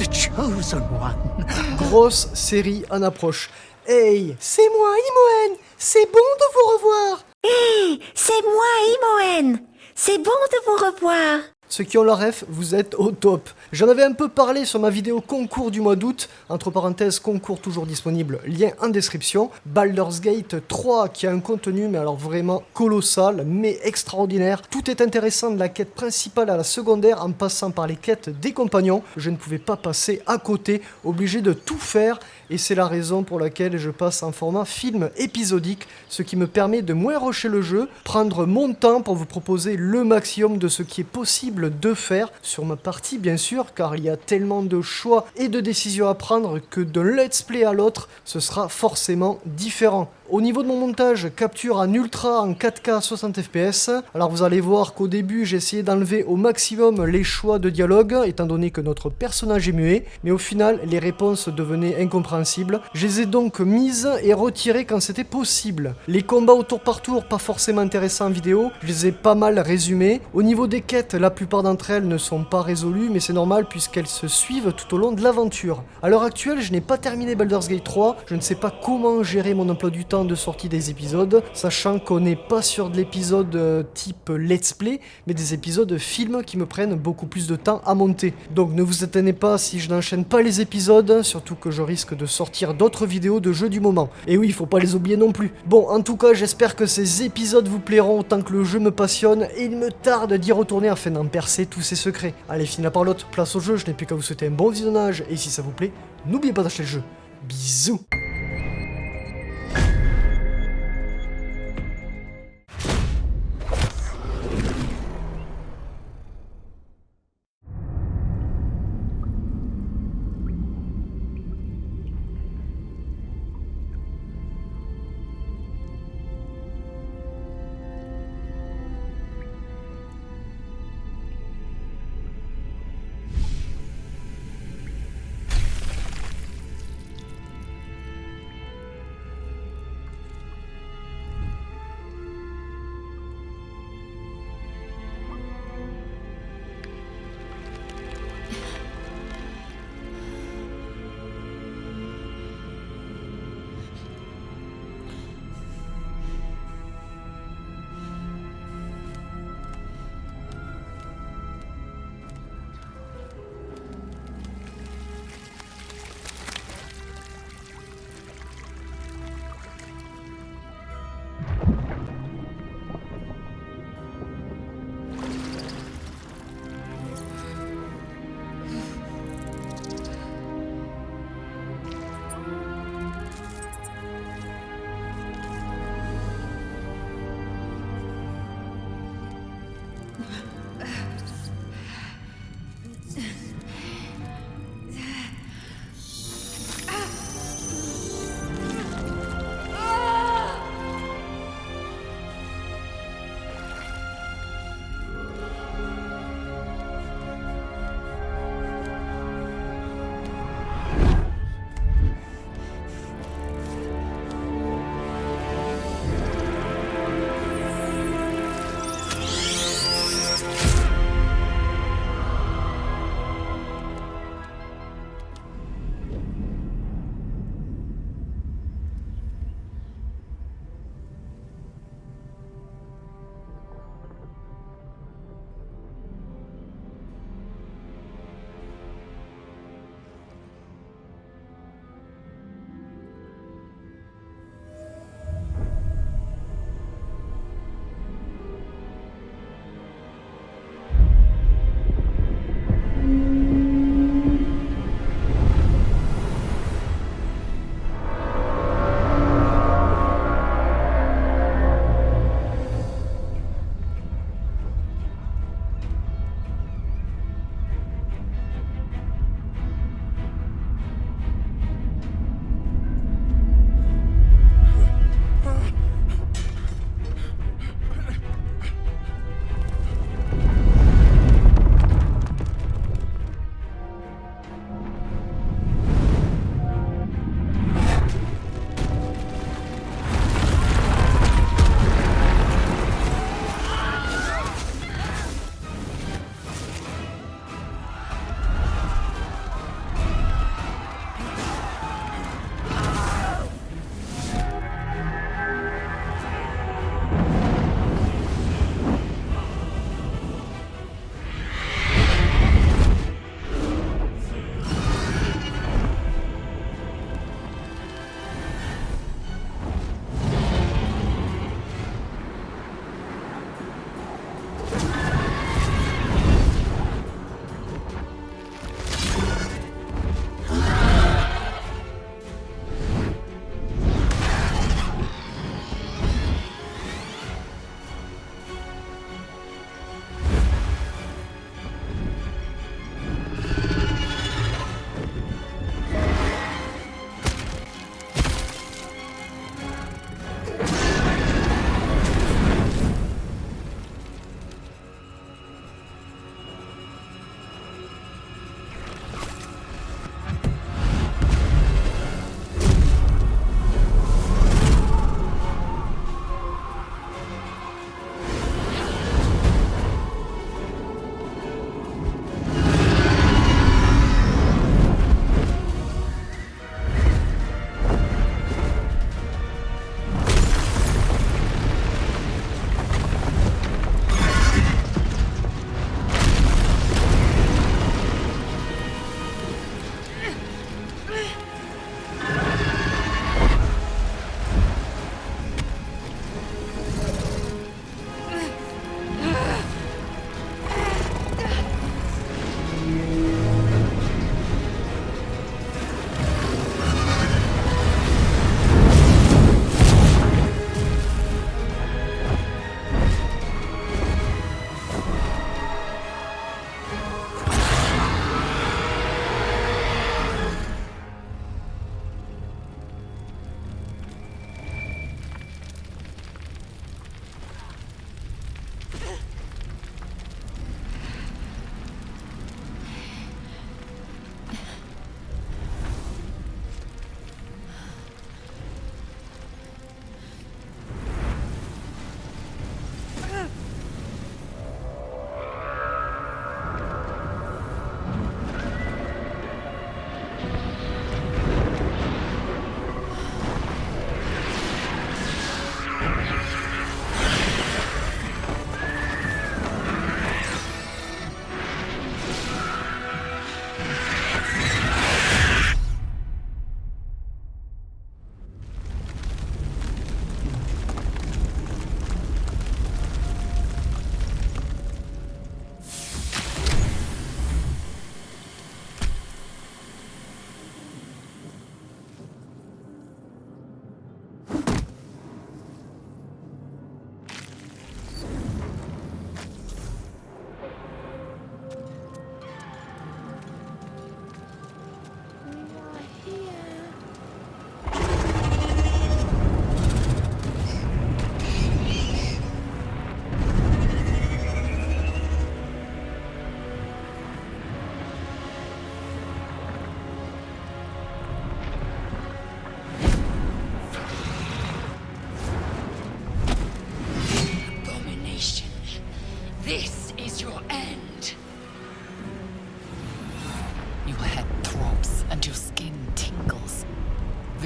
the chosen one. Grosse série en approche. Hey, c'est moi, Imoen. C'est bon de vous revoir. Hé, c'est moi, Imoen. C'est bon de vous revoir. Ceux qui ont la ref, vous êtes au top. J'en avais un peu parlé sur ma vidéo concours du mois d'août, entre parenthèses concours toujours disponible, lien en description. Baldur'S 3 qui a un contenu mais alors vraiment colossal, mais extraordinaire. Tout est intéressant de la quête principale à la secondaire en passant par les quêtes des compagnons. Je ne pouvais pas passer à côté, obligé de tout faire. Et c'est la raison pour laquelle je passe en format film épisodique, ce qui me permet de moins rusher le jeu, prendre mon temps pour vous proposer le maximum de ce qui est possible de faire sur ma partie bien sûr, car il y a tellement de choix et de décisions à prendre que d'un let's play à l'autre, ce sera forcément différent. Au niveau de mon montage, capture en ultra en 4K 60 fps. Alors vous allez voir qu'au début j'ai essayé d'enlever au maximum les choix de dialogue, étant donné que notre personnage est muet, mais au final les réponses devenaient incompréhensibles. Je les ai donc mises et retirées quand c'était possible. Les combats au tour par tour, pas forcément intéressants en vidéo, je les ai pas mal résumés. Au niveau des quêtes, la plupart d'entre elles ne sont pas résolues, mais c'est normal puisqu'elles se suivent tout au long de l'aventure. À l'heure actuelle, je n'ai pas terminé Baldur'S 3, je ne sais pas comment gérer mon emploi du temps de sortie des épisodes, sachant qu'on n'est pas sur de l'épisode type let's play, mais des épisodes films qui me prennent beaucoup plus de temps à monter. Donc ne vous étonnez pas si je n'enchaîne pas les épisodes, surtout que je risque de sortir d'autres vidéos de jeux du moment. Et oui, il faut pas les oublier non plus. Bon, en tout cas, j'espère que ces épisodes vous plairont autant que le jeu me passionne, et il me tarde d'y retourner afin d'en percer tous ses secrets. Allez, fini la parlotte, place au jeu, je n'ai plus qu'à vous souhaiter un bon visionnage, et si ça vous plaît, n'oubliez pas d'acheter le jeu. Bisous.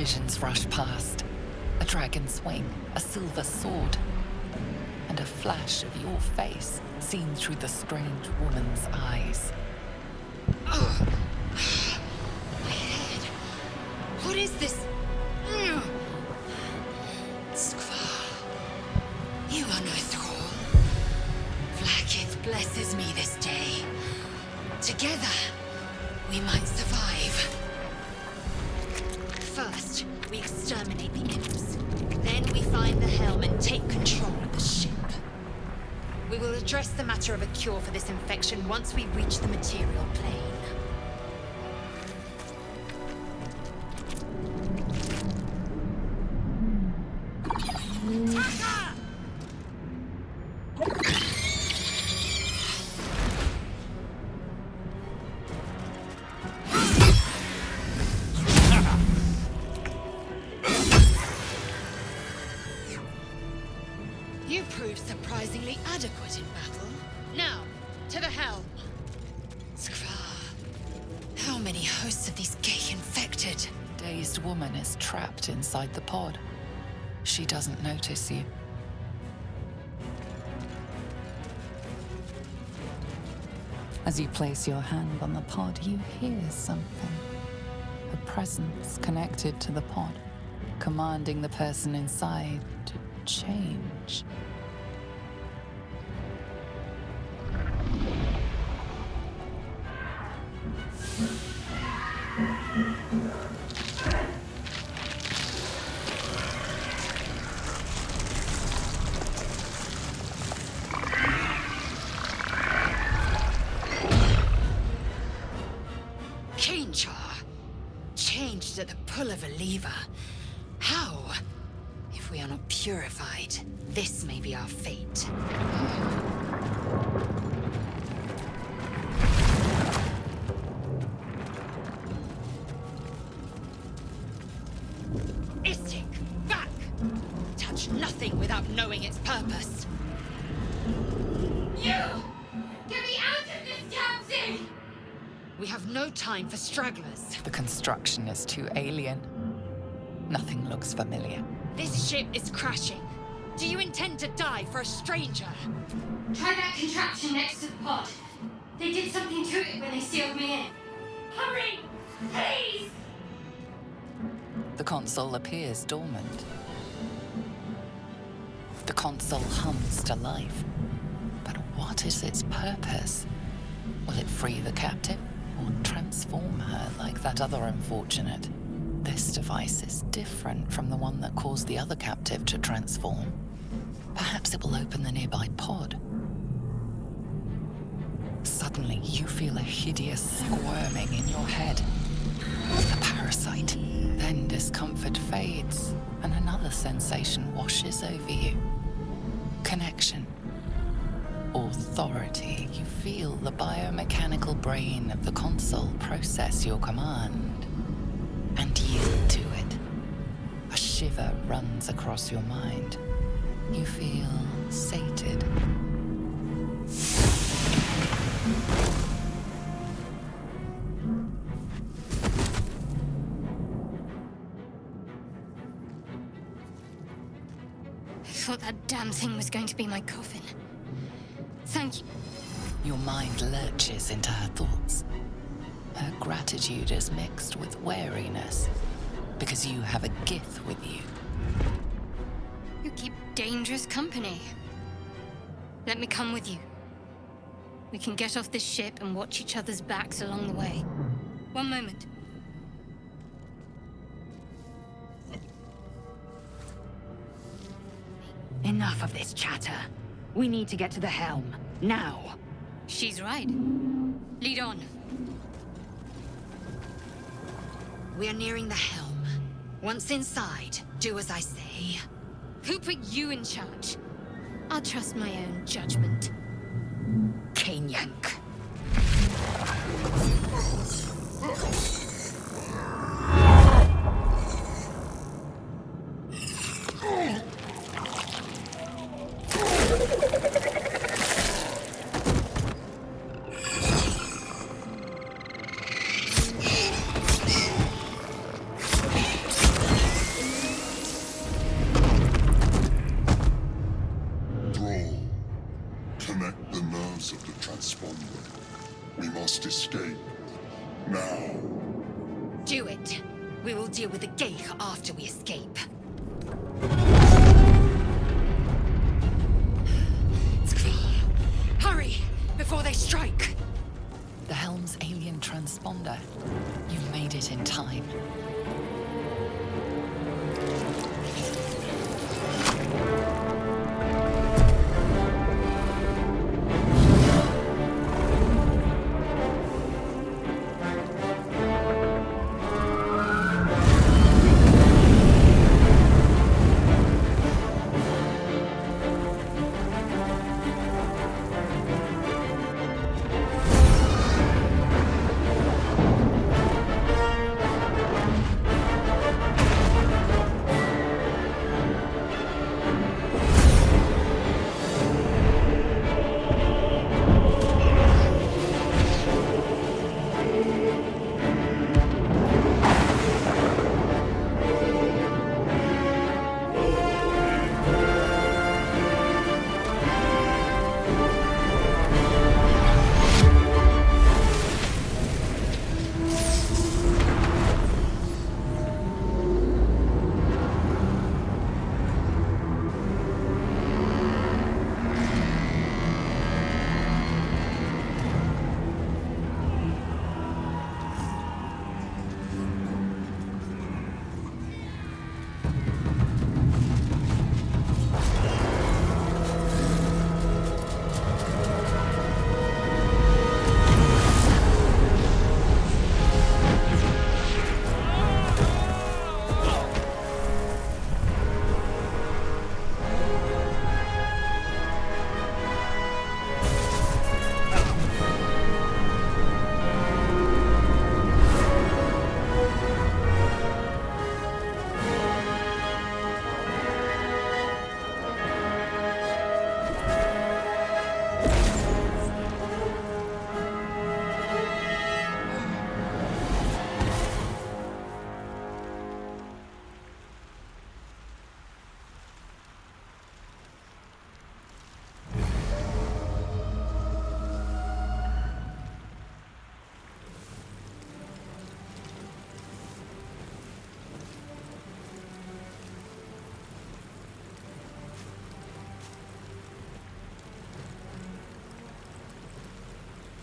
Visions rush past. A dragon's wing, a silver sword, and a flash of your face seen through the strange woman's eyes. Oh. My head. What is this? Squall. You are no thrall. Vlaakith blesses me this day. Together, we might survive. First, we exterminate the imps. Then we find the helm and take control of the ship. We will address the matter of a cure for this infection once we reach the material plane. You proved surprisingly adequate in battle. Now, to the helm. Skra. How many hosts of these gay infected? Dazed woman is trapped inside the pod. She doesn't notice you. As you place your hand on the pod, you hear something. A presence connected to the pod, commanding the person inside to change. Changed at the pull of a lever. How? If we are not purified, this may be our fate. Istik, back! Touch nothing without knowing its purpose. You! Get me out of this damn thing! We have no time for stragglers. The construction is too alien. Nothing looks familiar. This ship is crashing. Do you intend to die for a stranger? Try that contraption next to the pod. They did something to it when they sealed me in. Hurry! Please! The console appears dormant. The console hums to life. But what is its purpose? Will it free the captive? Or transform her like that other unfortunate? This device is different from the one that caused the other captive to transform. Perhaps it will open the nearby pod. Suddenly, you feel a hideous squirming in your head. A parasite. Then discomfort fades, and another sensation washes over you. Connection. Authority. You feel the biomechanical brain of the console process your command and yield to it. A shiver runs across your mind. You feel sated. I thought that damn thing was going to be my coffin. Thank you. Your mind lurches into her thoughts. Her gratitude is mixed with wariness, because you have a gift with you. You keep dangerous company. Let me come with you. We can get off this ship and watch each other's backs along the way. One moment. Enough of this chatter. We need to get to the helm. Now. She's right. Lead on. We are nearing the helm. Once inside, do as I say. Who put you in charge? I'll trust my own judgment. Kanyank. do it. We will deal with the Geich after we escape. It's clear. Hurry, before they strike. The helm's alien transponder. You've made it in time.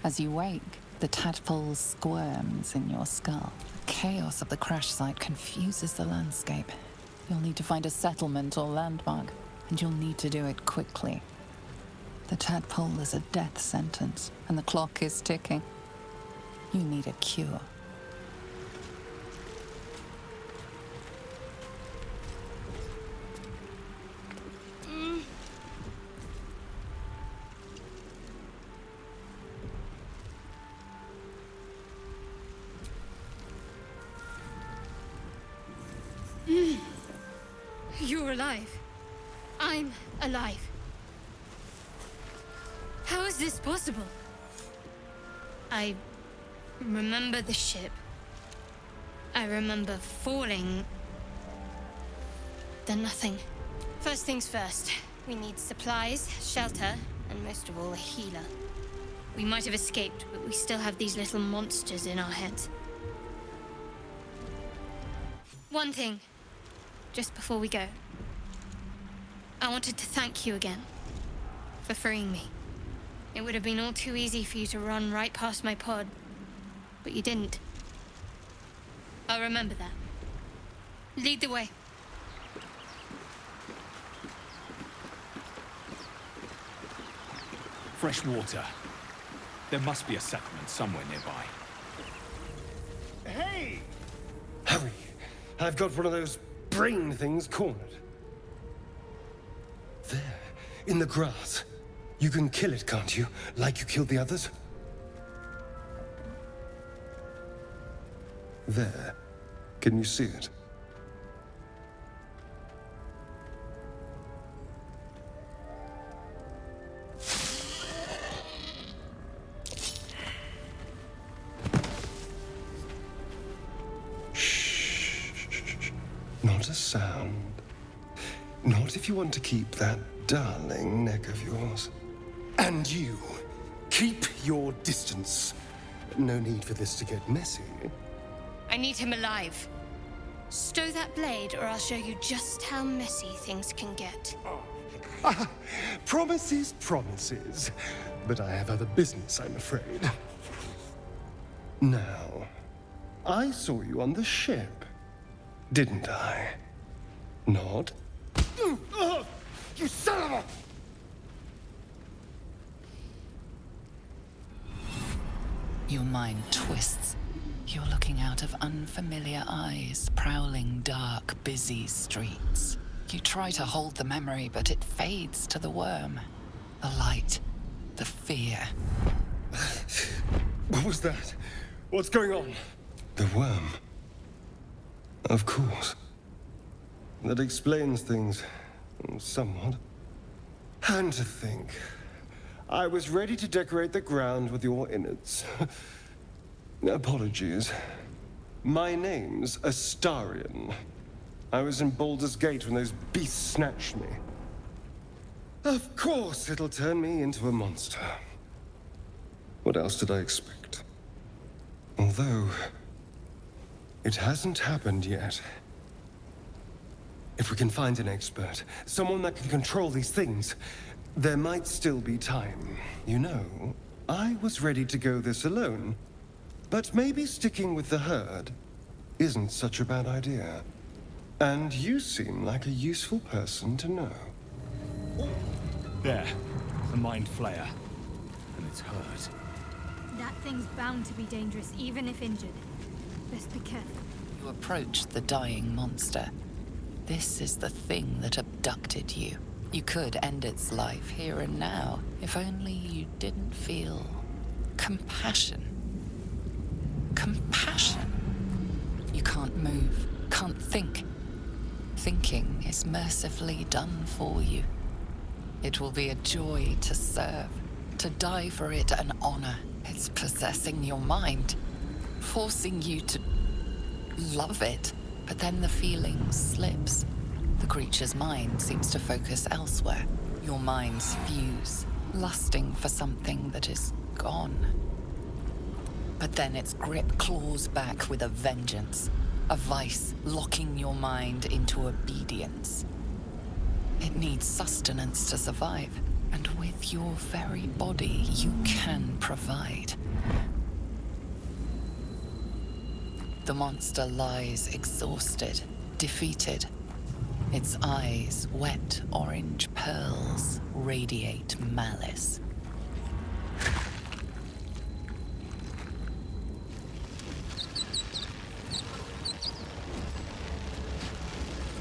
As you wake, the tadpole squirms in your skull. Chaos of the crash site confuses the landscape. You'll need to find a settlement or landmark, and you'll need to do it quickly. The tadpole is a death sentence, and the clock is ticking. You need a cure. You're alive. I'm alive. How is this possible? I remember the ship. I remember falling. Then nothing. First things first. We need supplies, shelter, and most of all, a healer. We might have escaped, but we still have these little monsters in our heads. One thing, just before we go. I wanted to thank you again for freeing me. It would have been all too easy for you to run right past my pod, but you didn't. I'll remember that. Lead the way. Fresh water. There must be a settlement somewhere nearby. Hey! Hurry! I've got one of those brain things cornered. There, in the grass. You can kill it, can't you? Like you killed the others? There. Can you see it? Not a sound. Not if you want to keep that darling neck of yours. And you, keep your distance. No need for this to get messy. I need him alive. Stow that blade, or I'll show you just how messy things can get. Promises, promises. But I have other business, I'm afraid. Now, I saw you on the ship, didn't I? Not? You son of a... Your mind twists. You're looking out of unfamiliar eyes, prowling dark, busy streets. You try to hold the memory, but it fades to the worm. The light, the fear. What was that? What's going on? The worm. Of course. That explains things somewhat. And to think, I was ready to decorate the ground with your innards. Apologies. My name's Astarion. I was in Baldur's Gate when those beasts snatched me. Of course it'll turn me into a monster. What else did I expect? Although, it hasn't happened yet. If we can find an expert, someone that can control these things, there might still be time. You know, I was ready to go this alone. But maybe sticking with the herd isn't such a bad idea. And you seem like a useful person to know. There. A mind flayer. And it's hurt. That thing's bound to be dangerous, even if injured. Best be careful. You approach the dying monster. This is the thing that abducted you. You could end its life here and now, if only you didn't feel compassion. Compassion. You can't move, can't think. Thinking is mercifully done for you. It will be a joy to serve, to die for it an honor. It's possessing your mind, forcing you to love it. But then the feeling slips. The creature's mind seems to focus elsewhere. Your minds fuse, lusting for something that is gone. But then its grip claws back with a vengeance, a vice locking your mind into obedience. It needs sustenance to survive, and with your very body, you can provide. The monster lies exhausted, defeated. Its eyes, wet orange pearls, radiate malice.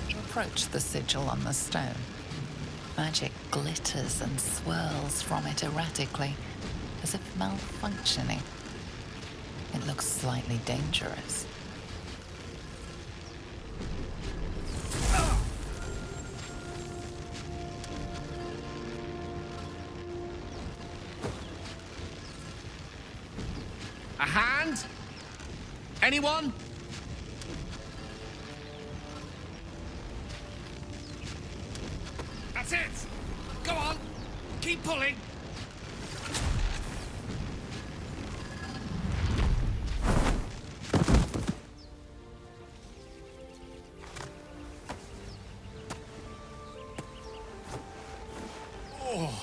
You approach the sigil on the stone. Magic glitters and swirls from it erratically, as if malfunctioning. It looks slightly dangerous. A hand? Anyone? That's it! Go on! Keep pulling! Oh.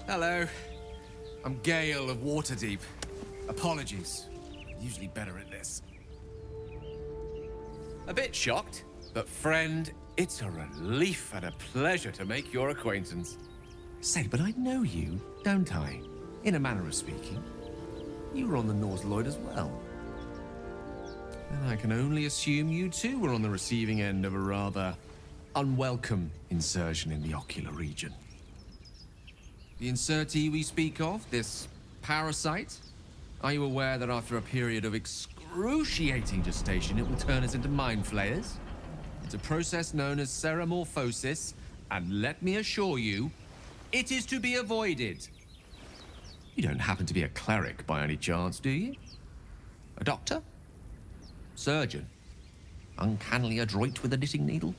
Hello. I'm Gale of Waterdeep. Apologies. Usually better at this. A bit shocked, but friend, it's a relief and a pleasure to make your acquaintance. Say, but I know you, don't I? In a manner of speaking. You were on the Norse Lloyd as well. And I can only assume you too were on the receiving end of a rather unwelcome insertion in the ocular region. The insertee we speak of, this parasite, are you aware that after a period of excruciating gestation, it will turn us into mind flayers? It's a process known as ceremorphosis, and let me assure you, it is to be avoided. You don't happen to be a cleric by any chance, do you? A doctor? Surgeon? Uncannily adroit with a knitting needle?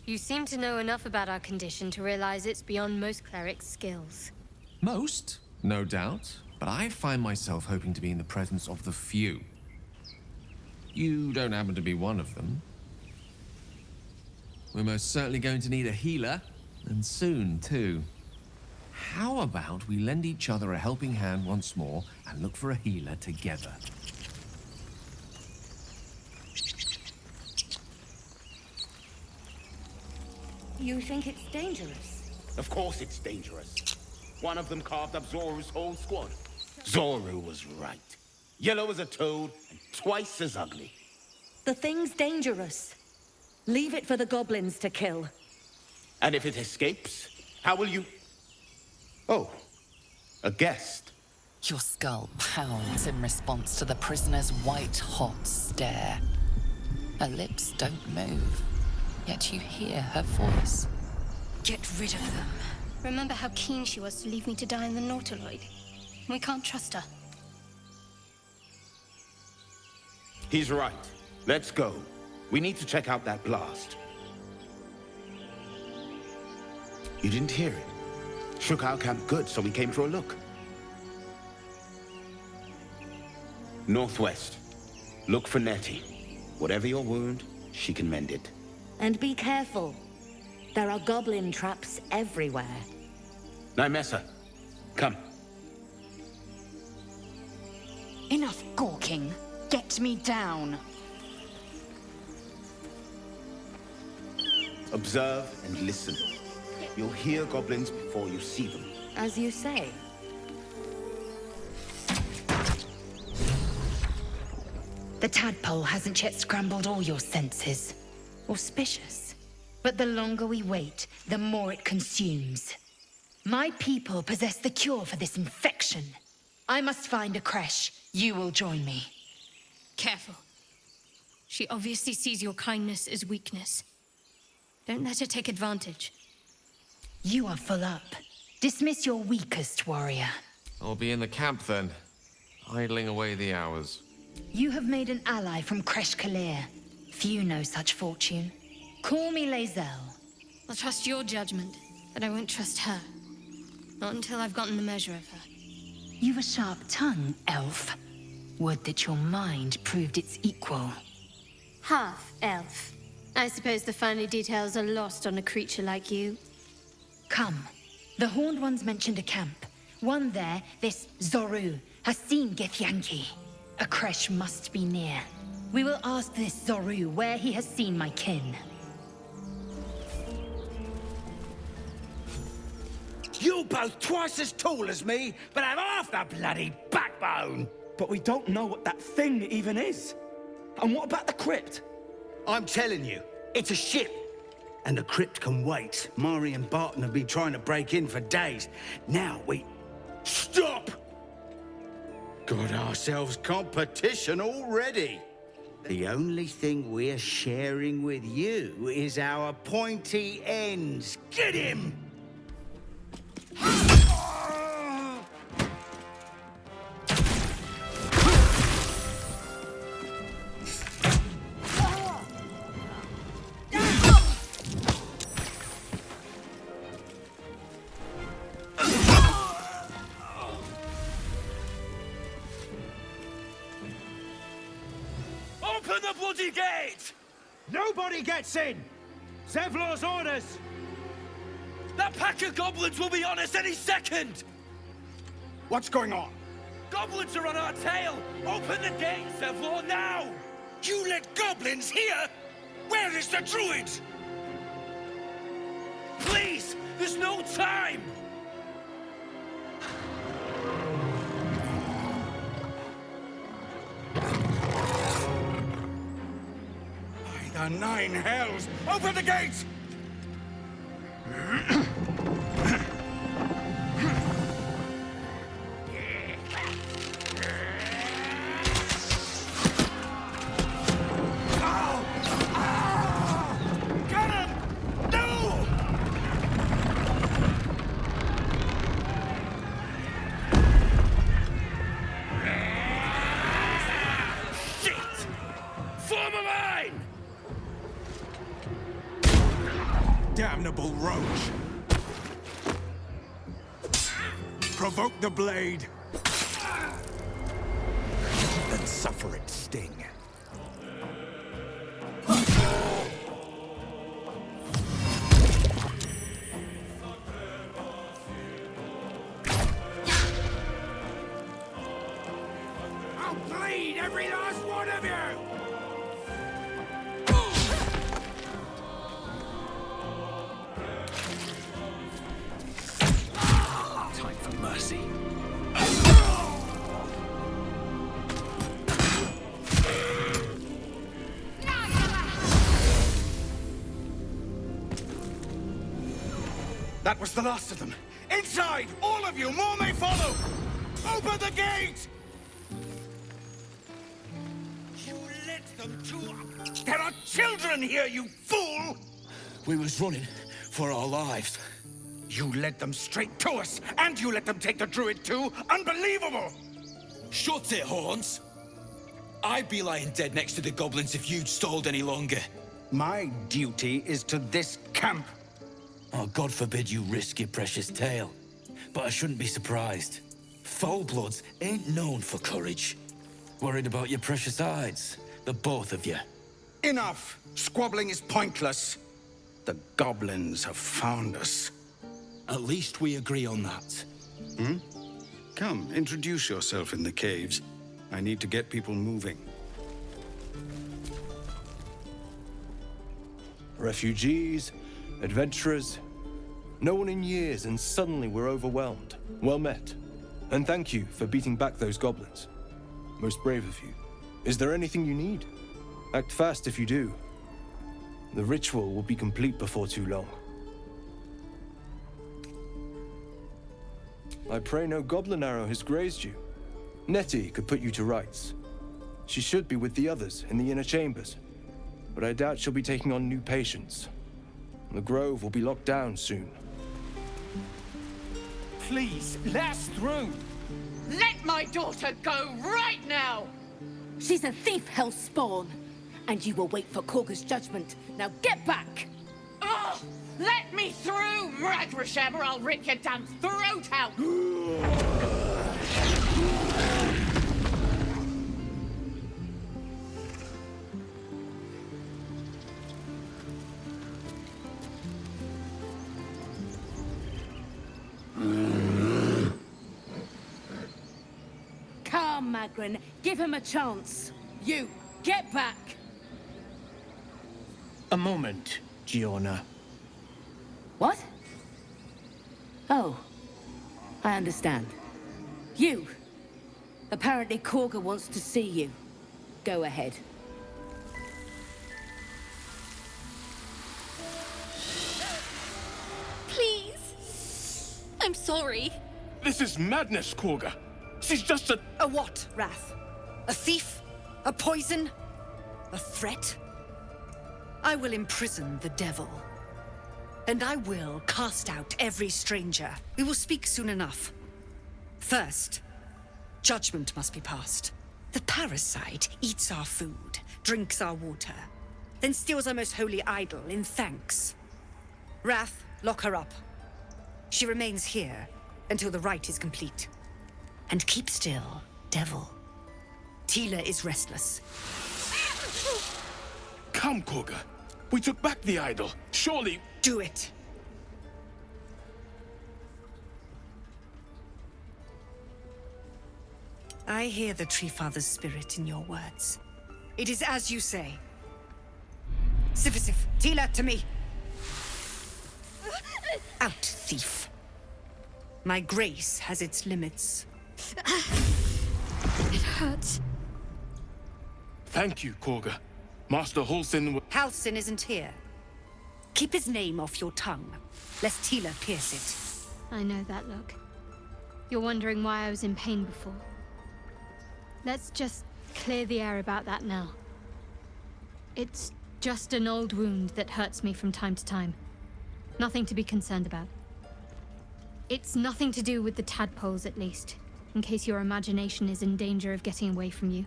You seem to know enough about our condition to realize it's beyond most clerics' skills. Most, no doubt. but I find myself hoping to be in the presence of the few. You don't happen to be one of them. We're most certainly going to need a healer, and soon, too. How about we lend each other a helping hand once more and look for a healer together? You think it's dangerous? Of course it's dangerous. One of them carved up Zoru's whole squad. Zoru was right. Yellow as a toad and twice as ugly. The thing's dangerous. Leave it for the goblins to kill. And if it escapes, how will you... Oh, a guest. Your skull pounds in response to the prisoner's white-hot stare. Her lips don't move, yet you hear her voice. Get rid of them. Remember how keen she was to leave me to die in the Nautiloid? We can't trust her. He's right. Let's go. We need to check out that blast. You didn't hear it? Shook our camp good, so we came for a look. Northwest. Look for Nettie. Whatever your wound, she can mend it. And be careful. There are goblin traps everywhere. Nymessa, come. Enough gawking. Get me down. Observe and listen. You'll hear goblins before you see them. As you say. The tadpole hasn't yet scrambled all your senses. Auspicious. But the longer we wait, the more it consumes. My people possess the cure for this infection. I must find a creche. You will join me. Careful. She obviously sees your kindness as weakness. Don't let her take advantage. You are full up. Dismiss your weakest warrior. I'll be in the camp then, idling away the hours. You have made an ally from Creche Kalir. Few know such fortune. Call me Lae'zel. I'll trust your judgment, but I won't trust her. Not until I've gotten the measure of her. You've a sharp tongue, elf. Would that your mind proved its equal. Half-elf. I suppose the finer details are lost on a creature like you. Come. The Horned Ones mentioned a camp. One there, this Zoru, has seen Githyanki. A creche must be near. We will ask this Zoru where he has seen my kin. You both twice as tall as me, but have half the bloody backbone! But we don't know what that thing even is. And what about the crypt? I'm telling you, it's a ship. And the crypt can wait. Mari and Barton have been trying to break in for days. Now we... Stop! Got ourselves competition already. The only thing we're sharing with you is our pointy ends. Get him! Open the bloody gate! Nobody gets in! Zevlor's orders! That pack of goblins will be on us any second! What's going on? Goblins are on our tail! Open the gate, Zevlor, now! You let goblins here? Where is the druid? Please! There's no time! By the nine hells! Open the gates! Damnable roach! Provoke the blade! suffer its sting. I'll bleed every last one of you! Time for mercy. That was the last of them. Inside! All of you! More may follow! Open the gate! You led them to... There are children here, you fool! We was running for our lives. You led them straight to us, and you let them take the druid too? Unbelievable! Shut it, Horns! I'd be lying dead next to the goblins if you'd stalled any longer. My duty is to this camp. Oh, God forbid you risk your precious tail. But I shouldn't be surprised. Foul-bloods ain't known for courage. Worried about your precious hides, the both of you. Enough! Squabbling is pointless. The goblins have found us. At least we agree on that. Hmm? Come, introduce yourself in the caves. I need to get people moving. Refugees, adventurers, no one in years, and suddenly we're overwhelmed. Well met. And thank you for beating back those goblins. Most brave of you. Is there anything you need? Act fast if you do. The ritual will be complete before too long. I pray no goblin arrow has grazed you. Nettie could put you to rights. She should be with the others in the inner chambers, but I doubt she'll be taking on new patients. The grove will be locked down soon. Please, let us through! Let my daughter go right now! She's a thief, hellspawn, and you will wait for Korga's judgment. Now get back! Oh, let me through, Mragrasham, or I'll rip your damn throat out! Come, Magrin, give him a chance. You, get back! A moment, Giona. What? Oh, I understand. You! Apparently Korga wants to see you. Go ahead. Please. I'm sorry. This is madness, Korga. She's just a... A what, Wrath? A thief? A poison? A threat? I will imprison the devil. And I will cast out every stranger. We will speak soon enough. First, judgment must be passed. The parasite eats our food, drinks our water, then steals our most holy idol in thanks. Wrath, lock her up. She remains here until the rite is complete. And keep still, devil. Tila is restless. Come, Korga. We took back the idol. Surely... Do it. I hear the Tree Father's spirit in your words. It is as you say. Sifisif, Tila, to me. Out, thief. My grace has its limits. It hurts. Thank you, Korga. Master Halsin... Halsin isn't here. Keep his name off your tongue, lest Tila pierce it. I know that look. You're wondering why I was in pain before. Let's just clear the air about that now. It's just an old wound that hurts me from time to time. Nothing to be concerned about. It's nothing to do with the tadpoles, at least, in case your imagination is in danger of getting away from you.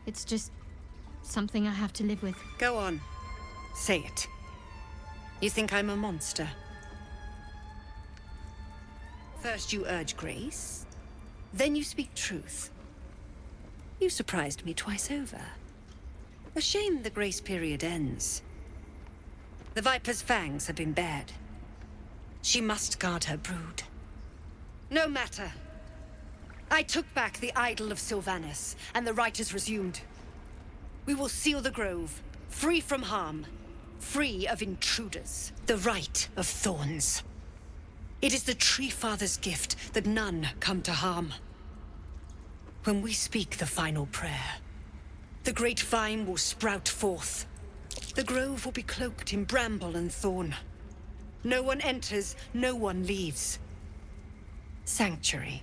It's just something I have to live with. Go on. Say it. You think I'm a monster? First you urge grace, then you speak truth. You surprised me twice over. A shame the grace period ends. The Viper's fangs have been bared. She must guard her brood. No matter. I took back the idol of Sylvanas, and the rite is resumed. We will seal the grove, free from harm, free of intruders. The rite of thorns. It is the Tree Father's gift that none come to harm. When we speak the final prayer, the great vine will sprout forth. The grove will be cloaked in bramble and thorn. No one enters, no one leaves. Sanctuary.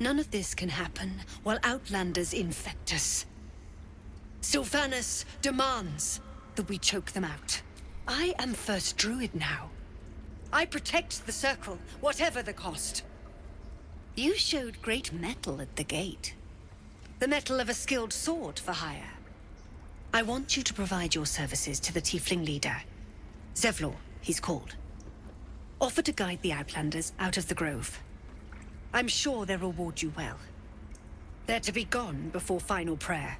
None of this can happen while Outlanders infect us. Sylvanas demands that we choke them out. I am First Druid now. I protect the Circle, whatever the cost. You showed great mettle at the gate. The mettle of a skilled sword for hire. I want you to provide your services to the Tiefling leader. Zevlor, he's called. Offer to guide the Outlanders out of the grove. I'm sure they'll reward you well. They're to be gone before final prayer.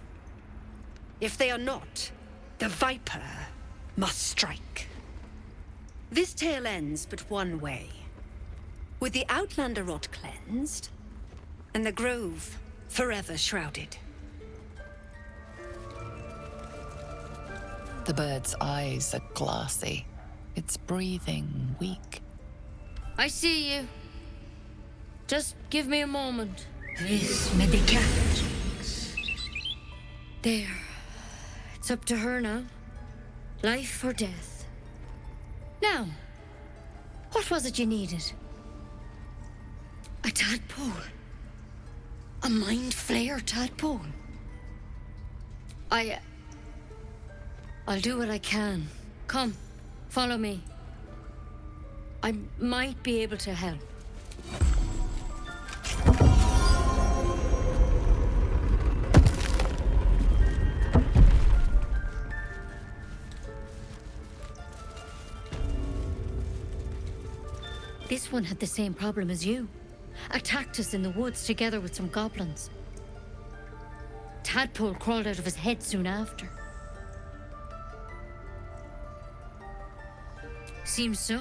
If they are not, the Viper must strike. This tale ends but one way. With the Outlander rot cleansed, and the grove forever shrouded. The bird's eyes are glassy. Its breathing weak. I see you. Just give me a moment. This may be captured. There. It's up to her now. Life or death. Now, what was it you needed? A tadpole. A mind flayer tadpole. I'll do what I can. Come, follow me. I might be able to help. This one had the same problem as you. Attacked us in the woods together with some goblins. Tadpole crawled out of his head soon after. Seems so.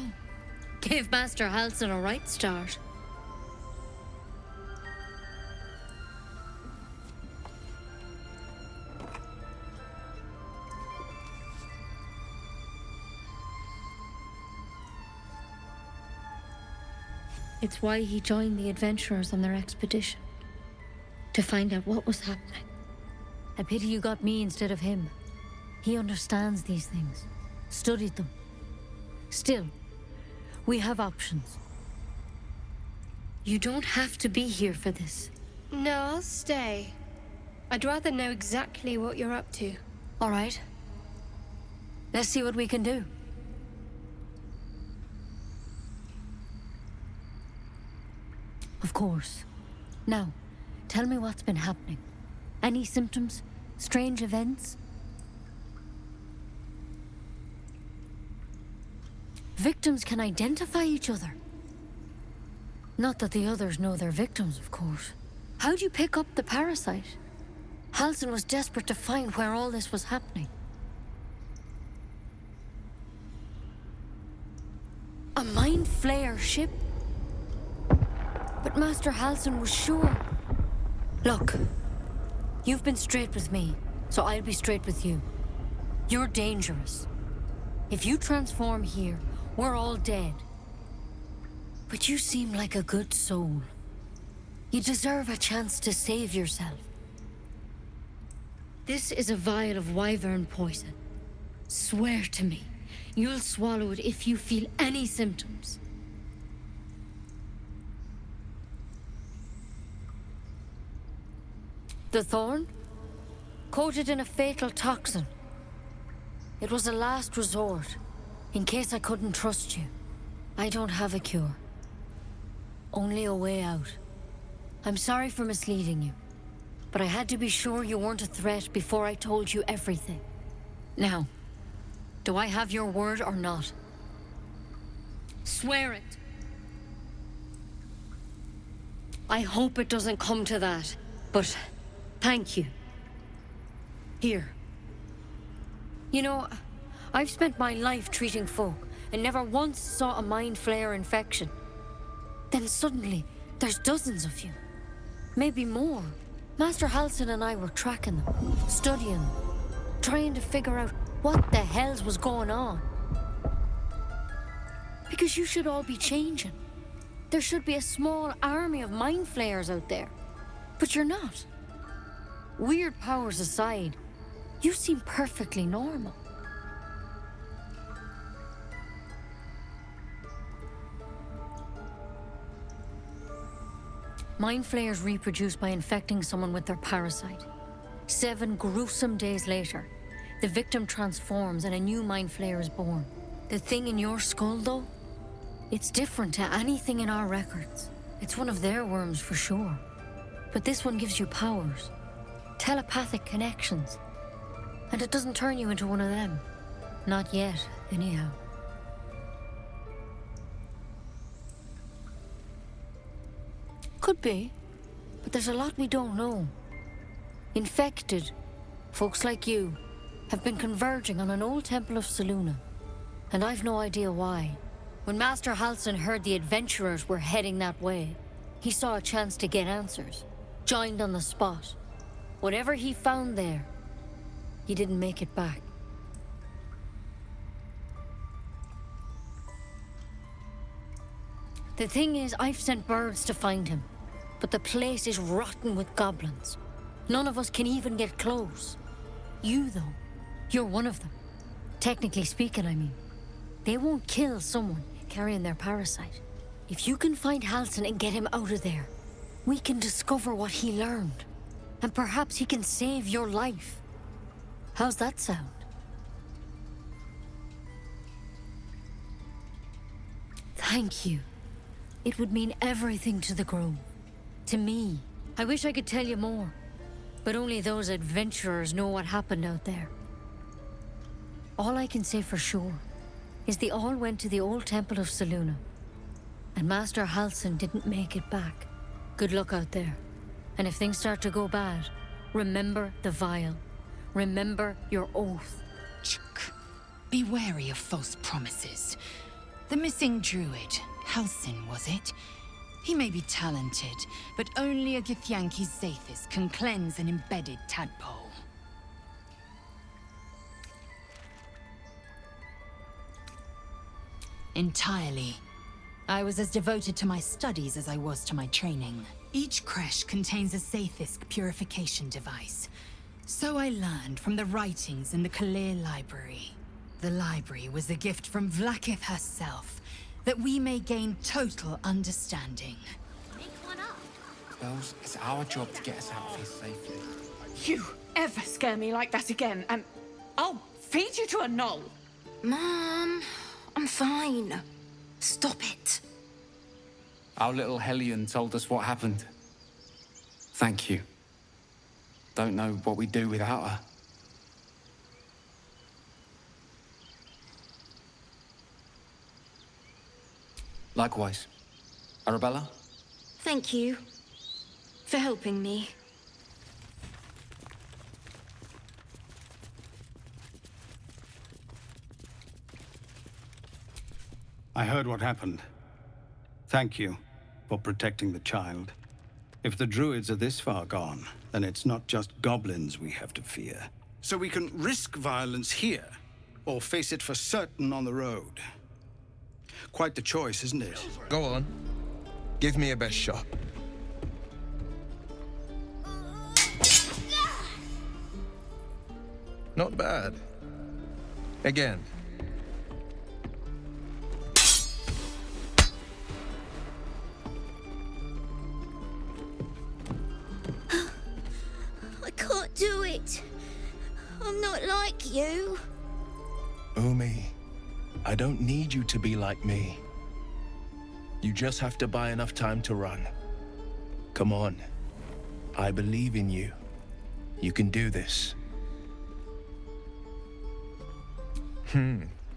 Gave Master Halsin a right start. It's why he joined the adventurers on their expedition. To find out what was happening. A pity you got me instead of him. He understands these things. Studied them. Still, we have options. You don't have to be here for this. No, I'll stay. I'd rather know exactly what you're up to. All right. Let's see what we can do. Of course. Now, tell me what's been happening. Any symptoms? Strange events? Victims can identify each other. Not that the others know they're victims, of course. How'd you pick up the parasite? Halsin was desperate to find where all this was happening. A mind flayer ship? But Master Halsin was sure. Look, you've been straight with me, so I'll be straight with you. You're dangerous. If you transform here, we're all dead. But you seem like a good soul. You deserve a chance to save yourself. This is a vial of wyvern poison. Swear to me, you'll swallow it if you feel any symptoms. The thorn? Coated in a fatal toxin. It was a last resort, in case I couldn't trust you. I don't have a cure. Only a way out. I'm sorry for misleading you, but I had to be sure you weren't a threat before I told you everything. Now, do I have your word or not? Swear it. I hope it doesn't come to that, but Thank you. Here. You know, I've spent my life treating folk and never once saw a mind flayer infection. Then suddenly, there's dozens of you. Maybe more. Master Halsin and I were tracking them, studying them, trying to figure out what the hells was going on. Because you should all be changing. There should be a small army of mind flayers out there. But you're not. Weird powers aside, you seem perfectly normal. Mind flayers reproduce by infecting someone with their parasite. 7 gruesome days later, the victim transforms and a new mind flayer is born. The thing in your skull, though, it's different to anything in our records. It's one of their worms for sure. But this one gives you powers, telepathic connections. And it doesn't turn you into one of them. Not yet, anyhow. Could be, but there's a lot we don't know. Infected, folks like you, have been converging on an old temple of Selûne, and I've no idea why. When Master Halsin heard the adventurers were heading that way, he saw a chance to get answers, joined on the spot. Whatever he found there, he didn't make it back. The thing is, I've sent birds to find him, but the place is rotten with goblins. None of us can even get close. You, though, you're one of them. Technically speaking, I mean. They won't kill someone carrying their parasite. If you can find Halsin and get him out of there, we can discover what he learned. And perhaps he can save your life. How's that sound? Thank you. It would mean everything to the Grove. To me. I wish I could tell you more. But only those adventurers know what happened out there. All I can say for sure is they all went to the old temple of Selûne. And Master Halsin didn't make it back. Good luck out there. And if things start to go bad, remember the vial. Remember your oath. Be wary of false promises. The missing druid, Halsin, was it? He may be talented, but only a Githyanki's Zathis can cleanse an embedded tadpole. Entirely. I was as devoted to my studies as I was to my training. Each creche contains a Zathis purification device. So I learned from the writings in the Kalir Library. The library was a gift from Vlaakith herself, that we may gain total understanding. Bells, it's our job to get us out of here safely. You ever scare me like that again, and I'll feed you to a knoll. Mom, I'm fine. Stop it. Our little Hellion told us what happened. Thank you. Don't know what we'd do without her. Likewise. Arabella? Thank you for helping me. I heard what happened. Thank you for protecting the child. If the druids are this far gone, then it's not just goblins we have to fear. So we can risk violence here, or face it for certain on the road. Quite the choice, isn't it? Go on. Give me a best shot. Not bad. Again. I can't do it. I'm not like you. Umi, I don't need you to be like me. You just have to buy enough time to run. Come on. I believe in you. You can do this.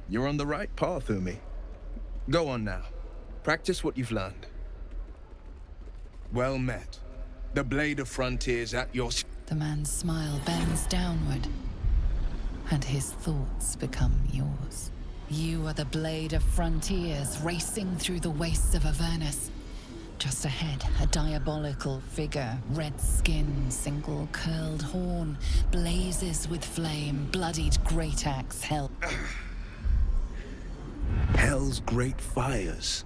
You're on the right path, Umi. Go on now. Practice what you've learned. Well met. The Blade of Frontiers at your... The man's smile bends downward, and his thoughts become yours. You are the blade of frontiers racing through the wastes of Avernus. Just ahead, a diabolical figure, red skin, single curled horn, blazes with flame, bloodied great axe held. Hell's great fires.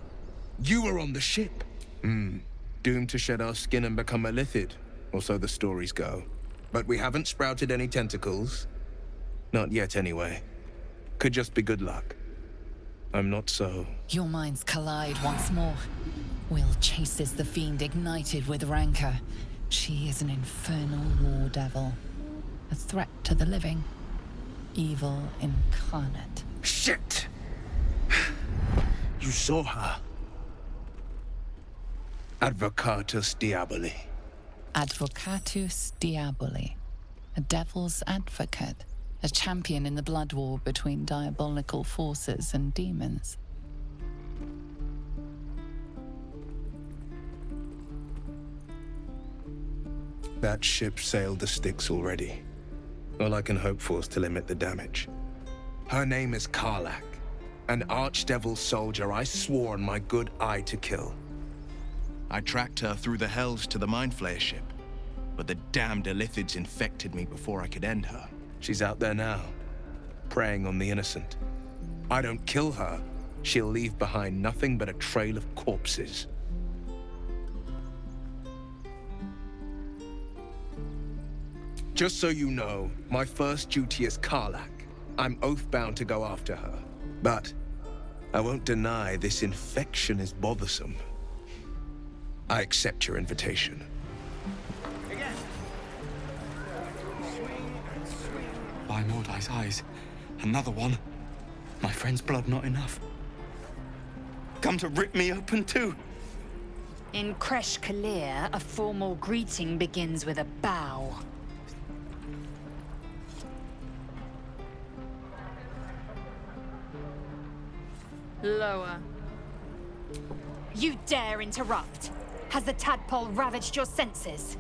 You were on the ship. Doomed to shed our skin and become a Illithid, or so the stories go. But we haven't sprouted any tentacles. Not yet, anyway. Could just be good luck. I'm not so... Your minds collide once more. Will chases the fiend ignited with rancor. She is an infernal war devil. A threat to the living. Evil incarnate. Shit! You saw her. Advocatus Diaboli. Advocatus Diaboli. A devil's advocate. A champion in the blood war between diabolical forces and demons. That ship sailed the Styx already. All I can hope for is to limit the damage. Her name is Karlach, an archdevil soldier I swore on my good eye to kill. I tracked her through the hells to the Mind Flayer ship, but the damned Illithids infected me before I could end her. She's out there now, preying on the innocent. I don't kill her, she'll leave behind nothing but a trail of corpses. Just so you know, my first duty is Karlach. I'm oath-bound to go after her. But I won't deny this infection is bothersome. I accept your invitation. By Mordai's eyes, another one. My friend's blood not enough. Come to rip me open too. In Kresh Kalir, a formal greeting begins with a bow. Lower. You dare interrupt? Has the tadpole ravaged your senses?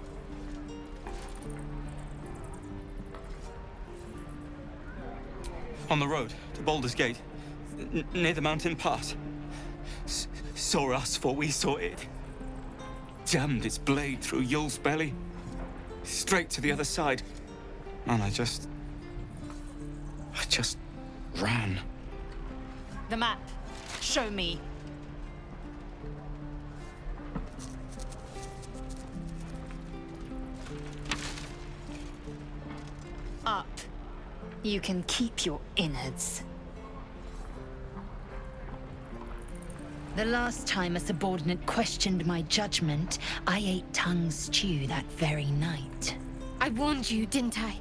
On the road to Baldur'S Gate, near the mountain pass. Saw us, for we saw it. Jammed its blade through Yul's belly, straight to the other side. And I just ran. The map. Show me. Up. You can keep your innards. The last time a subordinate questioned my judgment, I ate tongue stew that very night. I warned you, didn't I?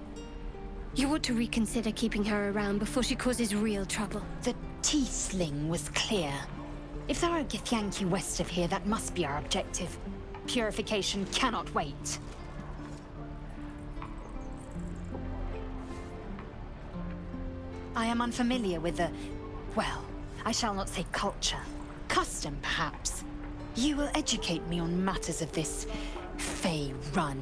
You ought to reconsider keeping her around before she causes real trouble. The T-sling was clear. If there are Githyanki west of here, that must be our objective. Purification cannot wait. I am unfamiliar with the... well, I shall not say culture. Custom, perhaps. You will educate me on matters of this... Fey run.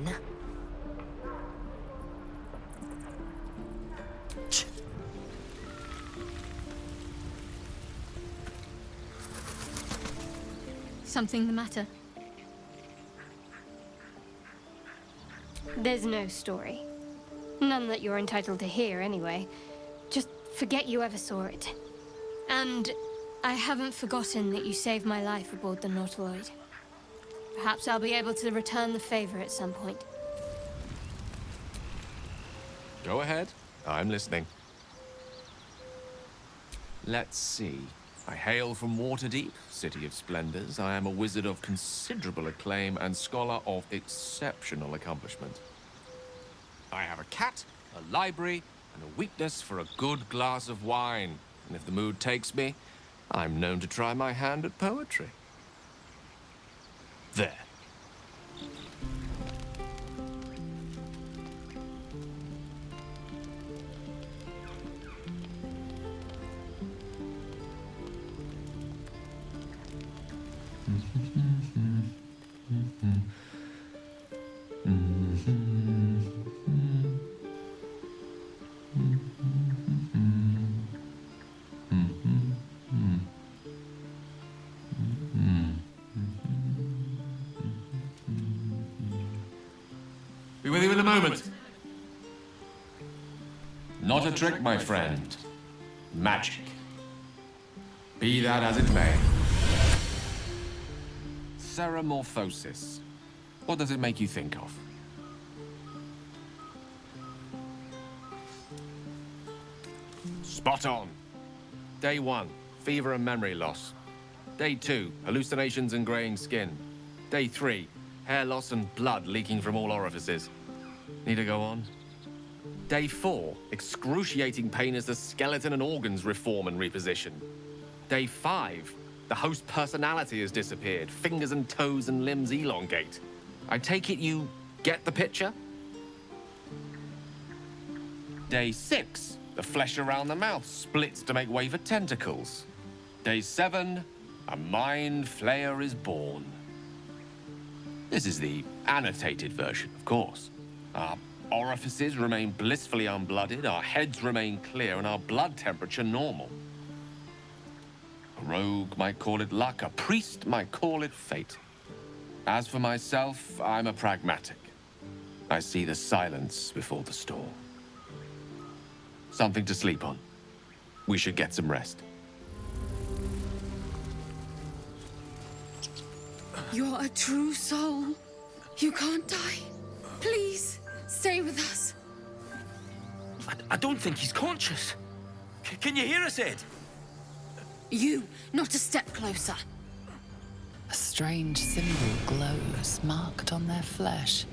Something the matter? There's no story. None that you're entitled to hear, anyway. Just forget you ever saw it. And I haven't forgotten that you saved my life aboard the Nautiloid. Perhaps I'll be able to return the favor at some point. Go ahead. I'm listening. Let's see. I hail from Waterdeep, City of Splendors. I am a wizard of considerable acclaim and scholar of exceptional accomplishment. I have a cat, a library, and a weakness for a good glass of wine. And if the mood takes me, I'm known to try my hand at poetry. There. Be with you in a moment. Not a trick, my friend. Magic. Be that as it may. Ceramorphosis. What does it make you think of? Spot on. Day 1, fever and memory loss. Day 2, hallucinations and graying skin. Day 3, hair loss and blood leaking from all orifices. Need to go on? Day 4, excruciating pain as the skeleton and organs reform and reposition. Day 5, the host personality has disappeared. Fingers and toes and limbs elongate. I take it you get the picture? Day 6, the flesh around the mouth splits to make way for tentacles. Day 7, a mind flayer is born. This is the annotated version, of course. Our orifices remain blissfully unblooded, our heads remain clear, and our blood temperature normal. A rogue might call it luck, a priest might call it fate. As for myself, I'm a pragmatic. I see the silence before the storm. Something to sleep on. We should get some rest. You're a true soul. You can't die. Please, stay with us. I don't think he's conscious. Can you hear us, Ed? You, not a step closer. A strange symbol glows, marked on their flesh,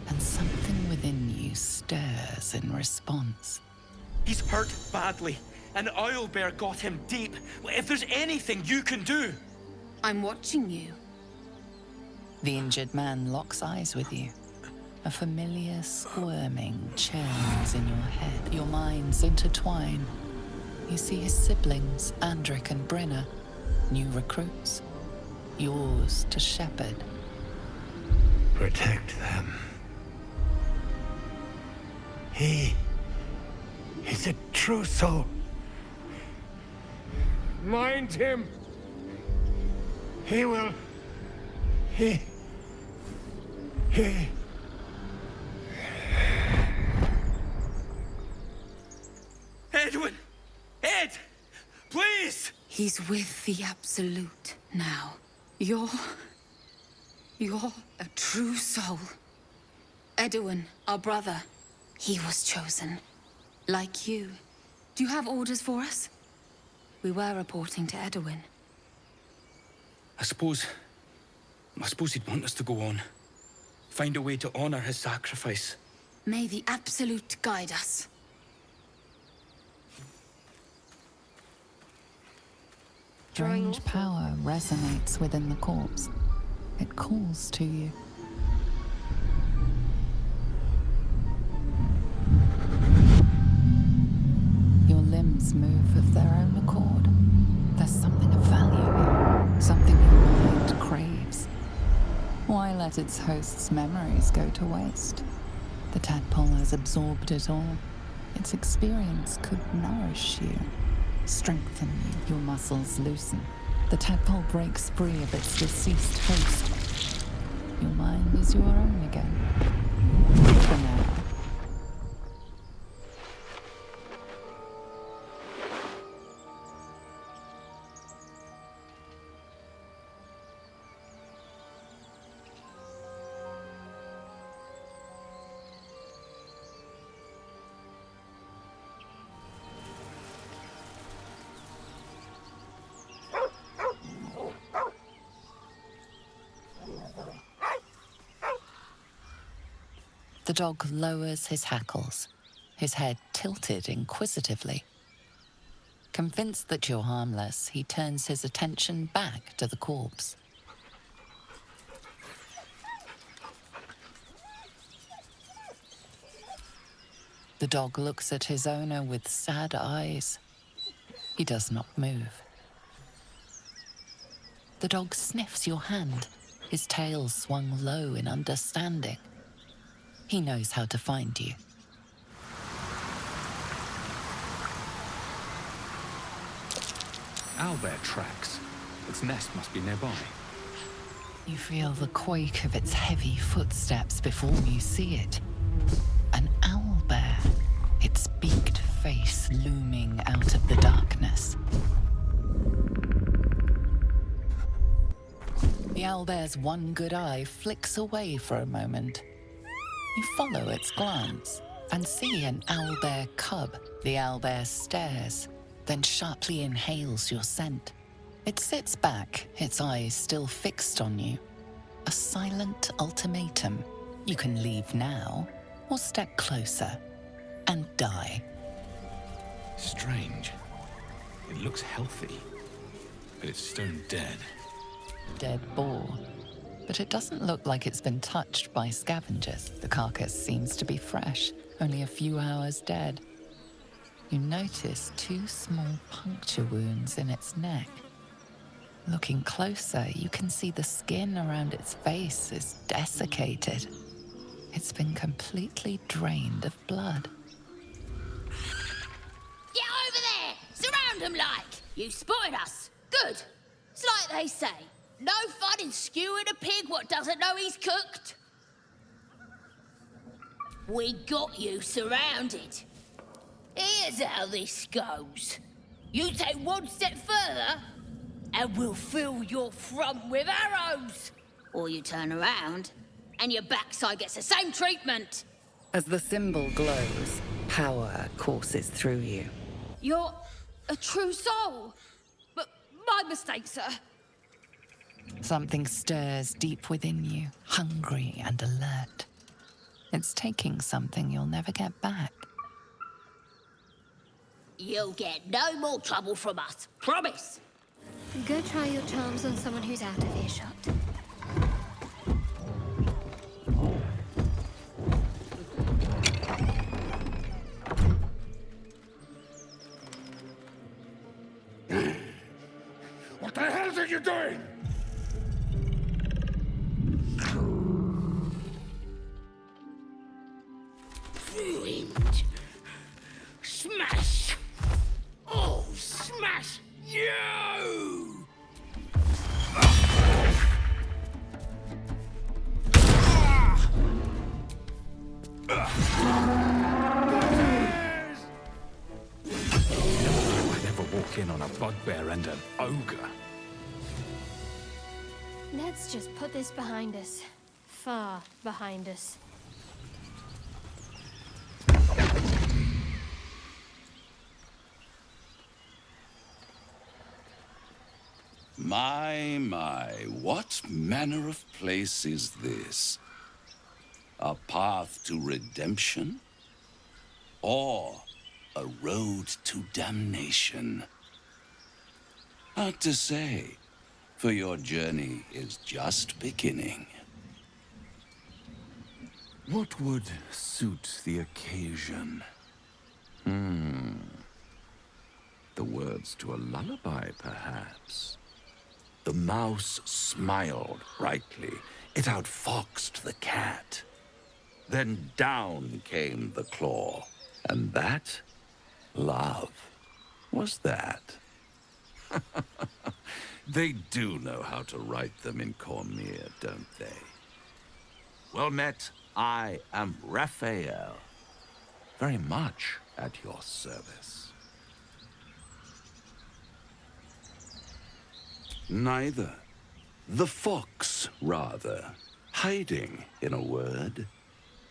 and something within you stirs in response. He's hurt badly. An owlbear got him deep. If there's anything you can do... I'm watching you. The injured man locks eyes with you. A familiar squirming churns in your head. Your minds intertwine. You see his siblings, Andric and Brynna, new recruits. Yours to shepherd. Protect them. He's a true soul. Mind him. He will... Edwin! Ed! Please! He's with the Absolute now. You're a true soul. Edwin, our brother, he was chosen. Like you. Do you have orders for us? We were reporting to Edwin. I suppose he'd want us to go on. Find a way to honor his sacrifice. May the Absolute guide us. Strange power resonates within the corpse. It calls to you. Your limbs move of their own accord. There's something of value here, something your mind craves. Why let its host's memories go to waste? The tadpole has absorbed it all. Its experience could nourish you, strengthen you. Your muscles loosen. The tadpole breaks free of its deceased host. Your mind is your own again. For now. The dog lowers his hackles, his head tilted inquisitively. Convinced that you're harmless, he turns his attention back to the corpse. The dog looks at his owner with sad eyes. He does not move. The dog sniffs your hand, his tail swung low in understanding. He knows how to find you. Owlbear tracks. Its nest must be nearby. You feel the quake of its heavy footsteps before you see it. An owlbear, its beaked face looming out of the darkness. The owlbear's one good eye flicks away for a moment. You follow its glance and see an owlbear cub. The owlbear stares, then sharply inhales your scent. It sits back, its eyes still fixed on you. A silent ultimatum. You can leave now, or step closer and die. Strange. It looks healthy, but it's stone dead. Dead boar. But it doesn't look like it's been touched by scavengers. The carcass seems to be fresh, only a few hours dead. You notice 2 small puncture wounds in its neck. Looking closer, you can see the skin around its face is desiccated. It's been completely drained of blood. Get over there! Surround them like! You spotted us! Good! It's like they say, no fun in skewing a pig what doesn't know he's cooked. We got you surrounded. Here's how this goes. You take one step further, and we'll fill your front with arrows. Or you turn around, and your backside gets the same treatment. As the symbol glows, power courses through you. You're a true soul. But my mistake, sir. Something stirs deep within you, hungry and alert. It's taking something you'll never get back. You'll get no more trouble from us, promise. Go try your charms on someone who's out of earshot. What the hell are you doing? Ruined. Smash. Oh, smash you! I never walk in on a bugbear and an ogre. Let's just put this behind us. Far behind us. My, what manner of place is this? A path to redemption? Or a road to damnation? Hard to say, for your journey is just beginning. What would suit the occasion? The words to a lullaby, perhaps. The mouse smiled brightly. It outfoxed the cat. Then down came the claw. And that, love, was that. They do know how to write them in Cormier, don't they? Well met, I am Raphael. Very much at your service. Neither. The fox, rather. Hiding, in a word.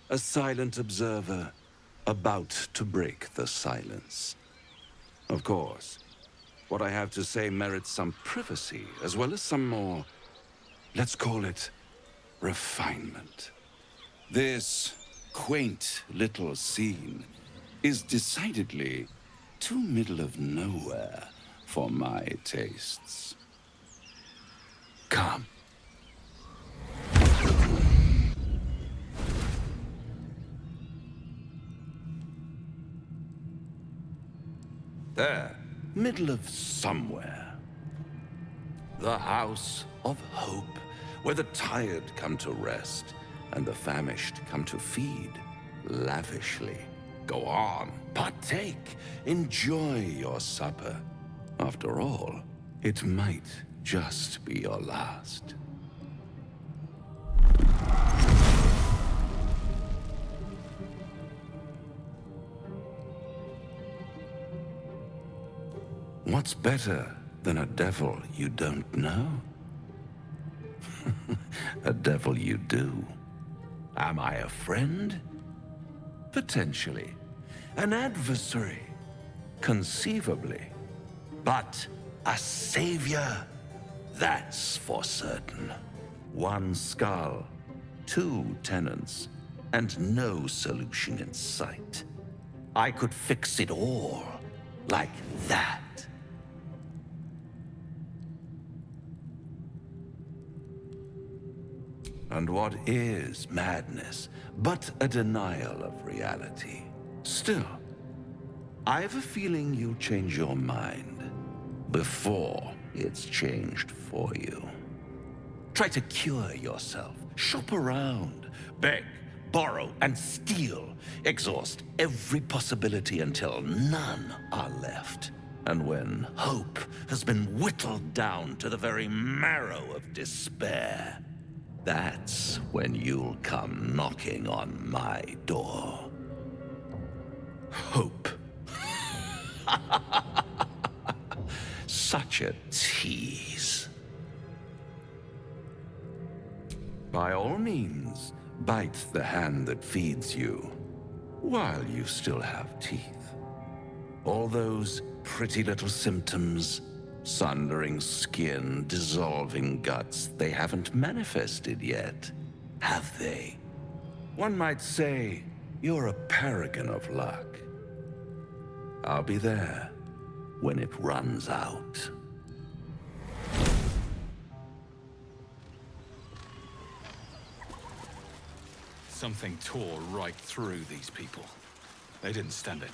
A silent observer, about to break the silence. Of course, what I have to say merits some privacy, as well as some more, let's call it, refinement. This quaint little scene is decidedly too middle of nowhere for my tastes. Come. There, middle of somewhere. The house of hope, where the tired come to rest and the famished come to feed lavishly. Go on, partake, enjoy your supper. After all, it might just be your last. What's better than a devil you don't know? A devil you do. Am I a friend? Potentially. An adversary? Conceivably. But a savior? That's for certain. One skull, 2 tenants, and no solution in sight. I could fix it all, like that. And what is madness but a denial of reality? Still, I have a feeling you'll change your mind before it's changed for you. Try to cure yourself, shop around, beg, borrow, and steal. Exhaust every possibility until none are left. And when hope has been whittled down to the very marrow of despair, that's when you'll come knocking on my door. Hope. Such a tease. By all means, bite the hand that feeds you, while you still have teeth. All those pretty little symptoms, sundering skin, dissolving guts, they haven't manifested yet, have they? One might say you're a paragon of luck. I'll be there when it runs out. Something tore right through these people. They didn't stand it.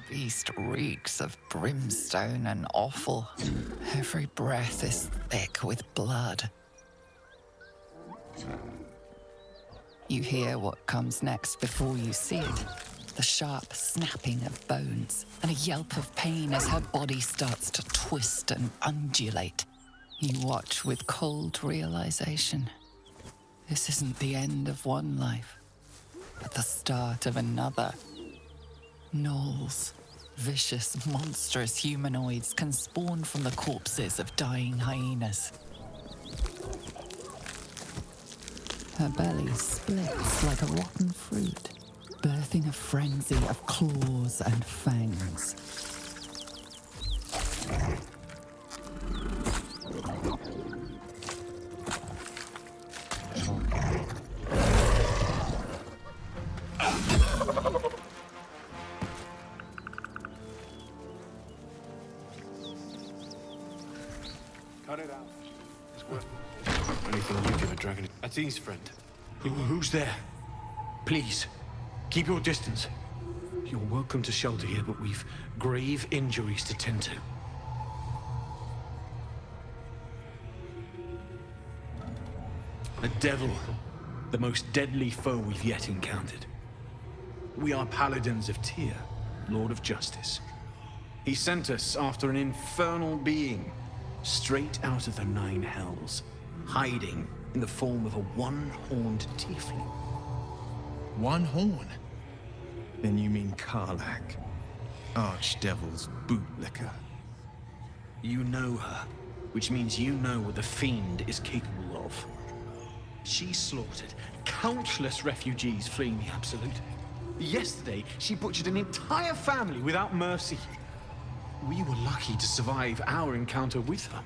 The beast reeks of brimstone and offal. Every breath is thick with blood. You hear what comes next before you see it. The sharp snapping of bones and a yelp of pain as her body starts to twist and undulate. You watch with cold realization. This isn't the end of one life, but the start of another. Gnolls, vicious, monstrous humanoids can spawn from the corpses of dying hyenas. Her belly splits like a rotten fruit, birthing a frenzy of claws and fangs. Cut it out. It's worth it. Anything you give a dragon. That's his friend. Who's there? Please, keep your distance. You're welcome to shelter here, but we've grave injuries to tend to. A devil, the most deadly foe we've yet encountered. We are paladins of Tyr, Lord of Justice. He sent us after an infernal being, straight out of the Nine Hells, hiding in the form of a one-horned tiefling. One horn? Then you mean Karlach, Archdevil's bootlicker. You know her, which means you know what the Fiend is capable of. She slaughtered countless refugees fleeing the Absolute. Yesterday, she butchered an entire family without mercy. We were lucky to survive our encounter with her.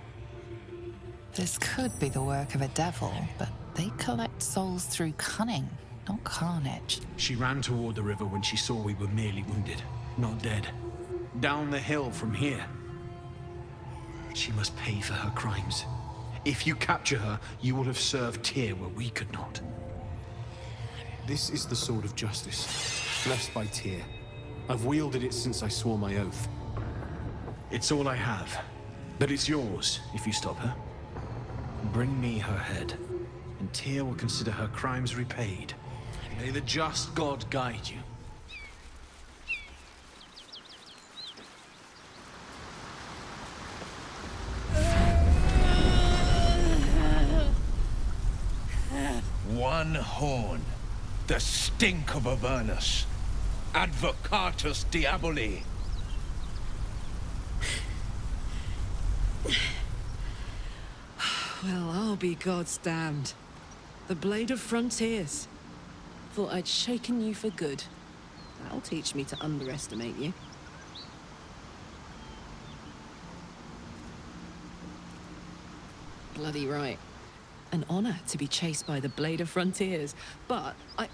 This could be the work of a devil, but they collect souls through cunning, not carnage. She ran toward the river when she saw we were merely wounded, not dead. Down the hill from here. She must pay for her crimes. If you capture her, you will have served Tyr where we could not. This is the sword of justice, blessed by Tyr. I've wielded it since I swore my oath. It's all I have, but it's yours if you stop her. Bring me her head, and Tyr will consider her crimes repaid. May the just God guide you. One horn. The stink of Avernus. Advocatus Diaboli. Well, I'll be God's damned. The Blade of Frontiers. Thought I'd shaken you for good. That'll teach me to underestimate you. Bloody right. An honor to be chased by the Blade of Frontiers, but I...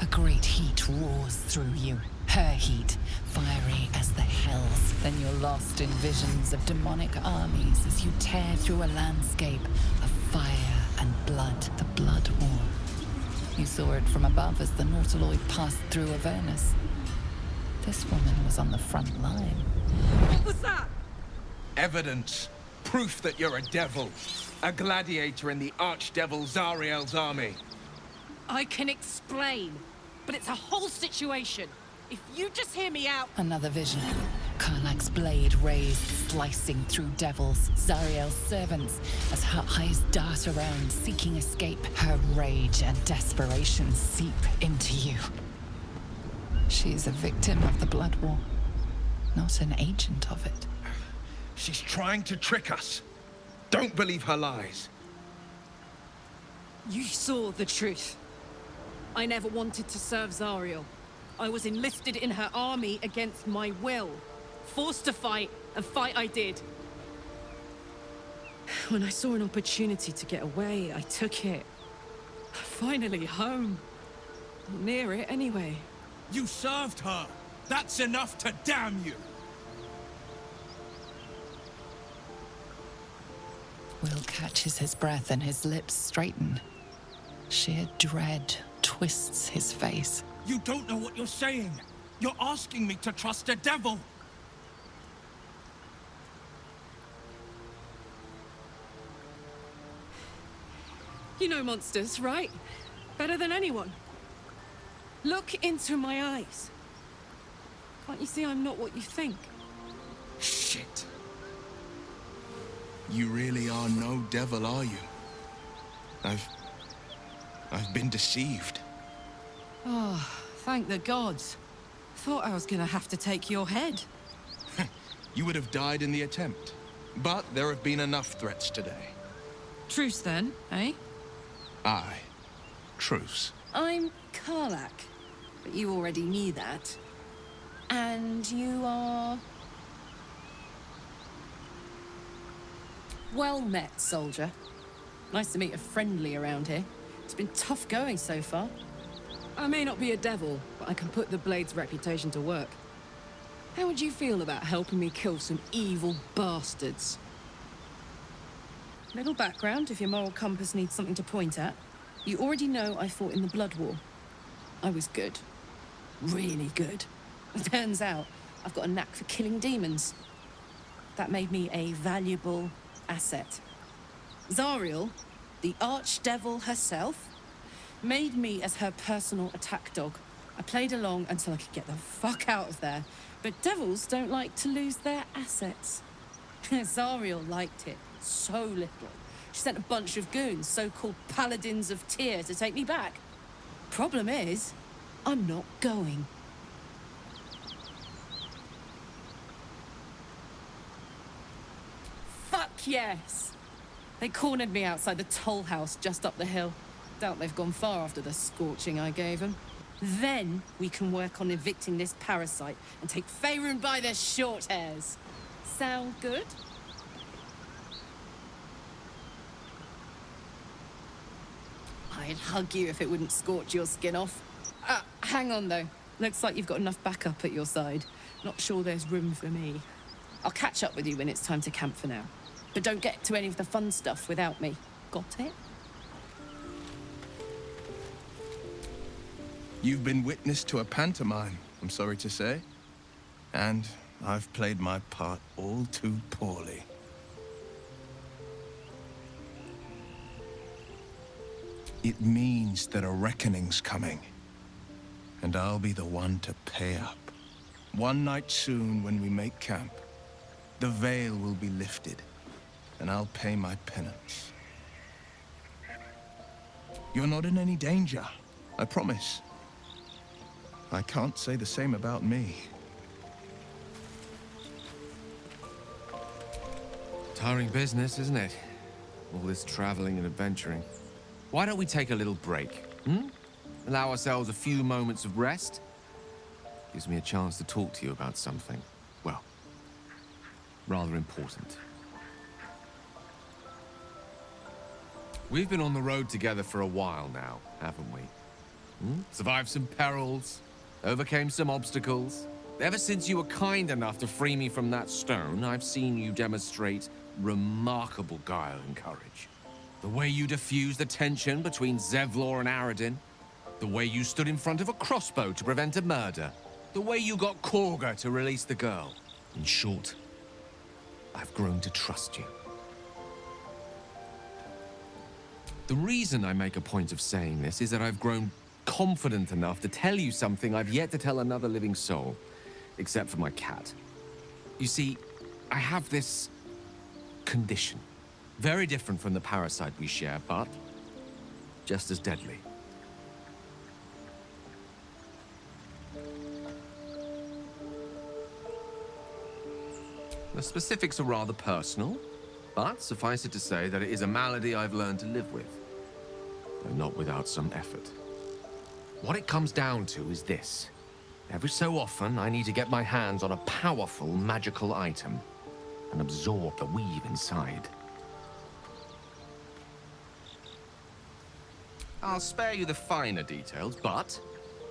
A great heat roars through you. Her heat, fiery as the hells. Then you're lost in visions of demonic armies as you tear through a landscape of fire and blood, the Blood War. You saw it from above as the Nautiloid passed through Avernus. This woman was on the front line. What was that? Evidence. Proof that you're a devil. A gladiator in the archdevil Zariel's army. I can explain, but it's a whole situation. If you just hear me out... Another vision. Karlach's blade raised, slicing through devils, Zariel's servants, as her eyes dart around, seeking escape. Her rage and desperation seep into you. She is a victim of the Blood War, not an agent of it. She's trying to trick us. Don't believe her lies. You saw the truth. I never wanted to serve Zariel. I was enlisted in her army against my will. Forced to fight, and fight I did. When I saw an opportunity to get away, I took it. Finally home. Near it, anyway. You served her. That's enough to damn you. Will catches his breath and his lips straighten. Sheer dread twists his face. You don't know what you're saying. You're asking me to trust a devil. You know monsters, right? Better than anyone. Look into my eyes. Can't you see I'm not what you think? Shit. You really are no devil, are you? I've been deceived. Oh, thank the gods. Thought I was gonna have to take your head. You would have died in the attempt. But there have been enough threats today. Truce then, eh? Aye. Truce. I'm Karlach, but you already knew that. And you are... Well met, soldier. Nice to meet a friendly around here. It's been tough going so far. I may not be a devil, but I can put the Blade's reputation to work. How would you feel about helping me kill some evil bastards? Little background, if your moral compass needs something to point at. You already know I fought in the Blood War. I was good. Really good. Turns out, I've got a knack for killing demons. That made me a valuable asset. Zariel, the archdevil herself, made me as her personal attack dog. I played along until I could get the fuck out of there. But devils don't like to lose their assets. Zariel liked it so little. She sent a bunch of goons, so-called paladins of Tyr, to take me back. Problem is, I'm not going. Fuck yes! They cornered me outside the toll house just up the hill. Doubt they've gone far after the scorching I gave them. Then we can work on evicting this parasite and take Faerun by the short hairs. Sound good? I'd hug you if it wouldn't scorch your skin off. Hang on though. Looks like you've got enough backup at your side. Not sure there's room for me. I'll catch up with you when it's time to camp for now. But don't get to any of the fun stuff without me. Got it? You've been witness to a pantomime, I'm sorry to say. And I've played my part all too poorly. It means that a reckoning's coming. And I'll be the one to pay up. One night soon, when we make camp, the veil will be lifted, and I'll pay my penance. You're not in any danger, I promise. I can't say the same about me. Tiring business, isn't it? All this traveling and adventuring. Why don't we take a little break, hmm? Allow ourselves a few moments of rest? Gives me a chance to talk to you about something, well, rather important. We've been on the road together for a while now, haven't we? Survived some perils, overcame some obstacles. Ever since you were kind enough to free me from that stone, I've seen you demonstrate remarkable guile and courage. The way you diffused the tension between Zevlor and Aradin. The way you stood in front of a crossbow to prevent a murder. The way you got Korga to release the girl. In short, I've grown to trust you. The reason I make a point of saying this is that I've grown confident enough to tell you something I've yet to tell another living soul, except for my cat. You see, I have this condition. Very different from the parasite we share, but just as deadly. The specifics are rather personal, but suffice it to say that it is a malady I've learned to live with, though not without some effort. What it comes down to is this. Every so often, I need to get my hands on a powerful magical item and absorb the weave inside. I'll spare you the finer details, but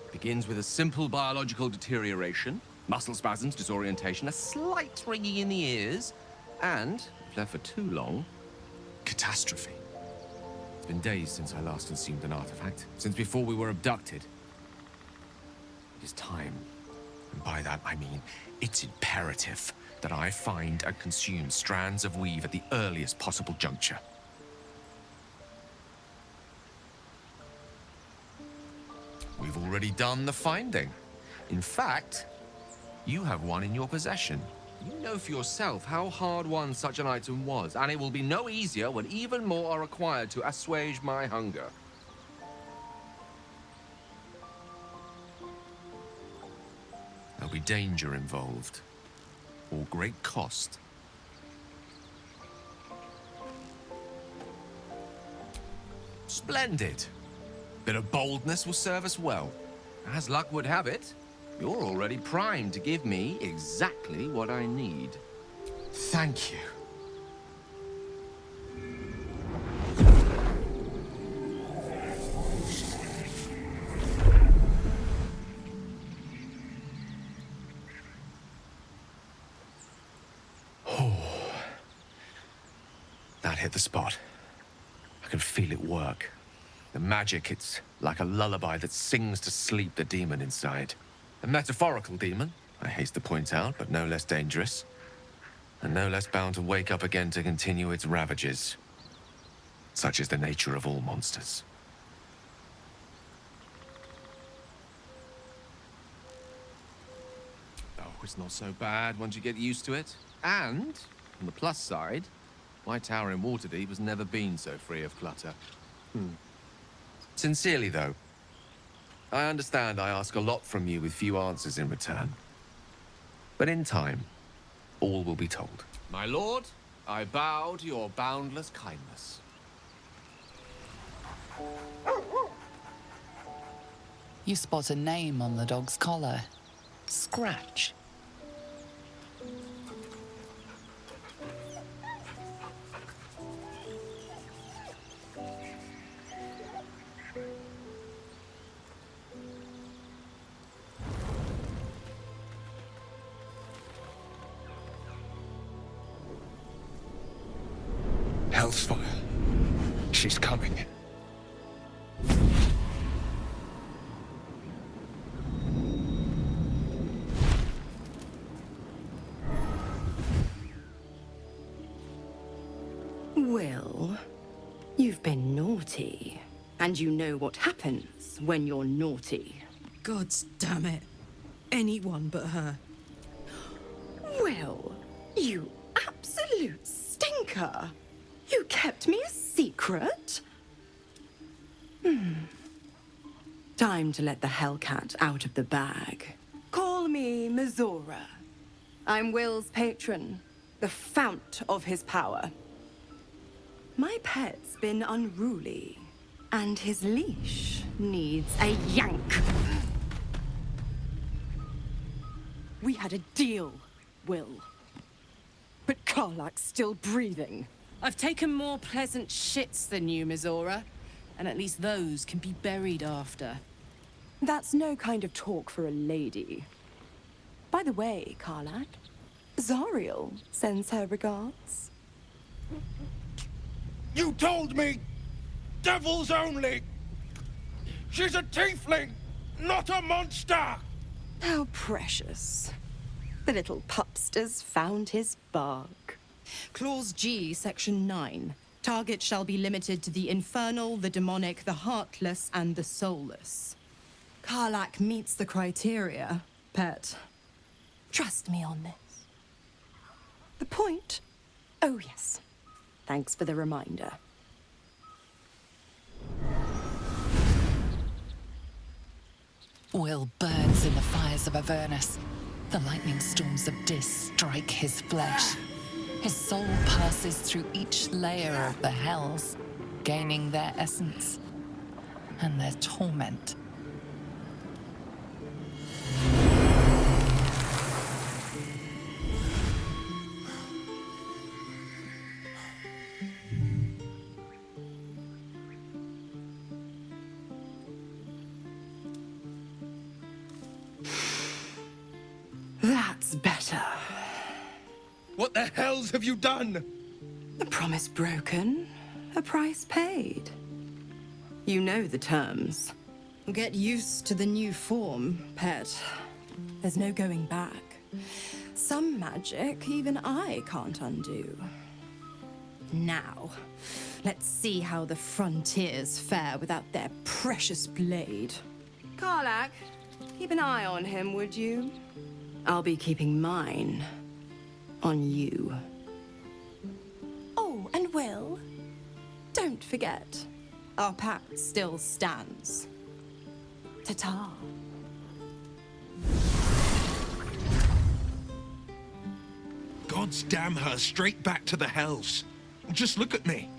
it begins with a simple biological deterioration, muscle spasms, disorientation, a slight ringing in the ears, and, if left for too long, catastrophe. It's been days since I last consumed an artifact, since before we were abducted. It is time, and by that I mean it's imperative that I find and consume strands of weave at the earliest possible juncture. We've already done the finding. In fact, you have one in your possession. You know for yourself how hard-won such an item was, and it will be no easier when even more are required to assuage my hunger. There'll be danger involved, or great cost. Splendid. Bit of boldness will serve us well. As luck would have it, you're already primed to give me exactly what I need. Thank you. Oh, that hit the spot. I can feel it work. The magic, it's like a lullaby that sings to sleep the demon inside. A metaphorical demon, I haste to point out, but no less dangerous. And no less bound to wake up again to continue its ravages. Such is the nature of all monsters. Oh, it's not so bad once you get used to it. And, on the plus side, my tower in Waterdeep has never been so free of clutter. Sincerely, though, I understand I ask a lot from you with few answers in return. But in time, all will be told. My lord, I bow to your boundless kindness. You spot a name on the dog's collar. Scratch. Hellsfire. She's coming. Well, you've been naughty. And you know what happens when you're naughty. Gods damn it. Anyone but her. Well, you absolute stinker. You kept me a secret? Time to let the Hellcat out of the bag. Call me Mizora. I'm Will's patron, the fount of his power. My pet's been unruly, and his leash needs a yank. We had a deal, Will. But Karlak's still breathing. I've taken more pleasant shits than you, Mizora. And at least those can be buried after. That's no kind of talk for a lady. By the way, Karlak, Zariel sends her regards. You told me! Devils only! She's a tiefling, not a monster! How precious. The little pupster's found his bark. Clause G, Section 9. Target shall be limited to the infernal, the demonic, the heartless, and the soulless. Karlak meets the criteria, pet. Trust me on this. The point? Oh, yes. Thanks for the reminder. Will burns in the fires of Avernus. The lightning storms of Dis strike his flesh. His soul passes through each layer of the hells, gaining their essence and their torment. That's better. What the hells have you done? A promise broken, a price paid. You know the terms. Get used to the new form, pet. There's no going back. Some magic even I can't undo. Now, let's see how the frontiers fare without their precious blade. Karlak, keep an eye on him, would you? I'll be keeping mine on you. Oh, and Will, don't forget, our pact still stands. Ta-ta. Gods damn her, straight back to the hells. Just look at me.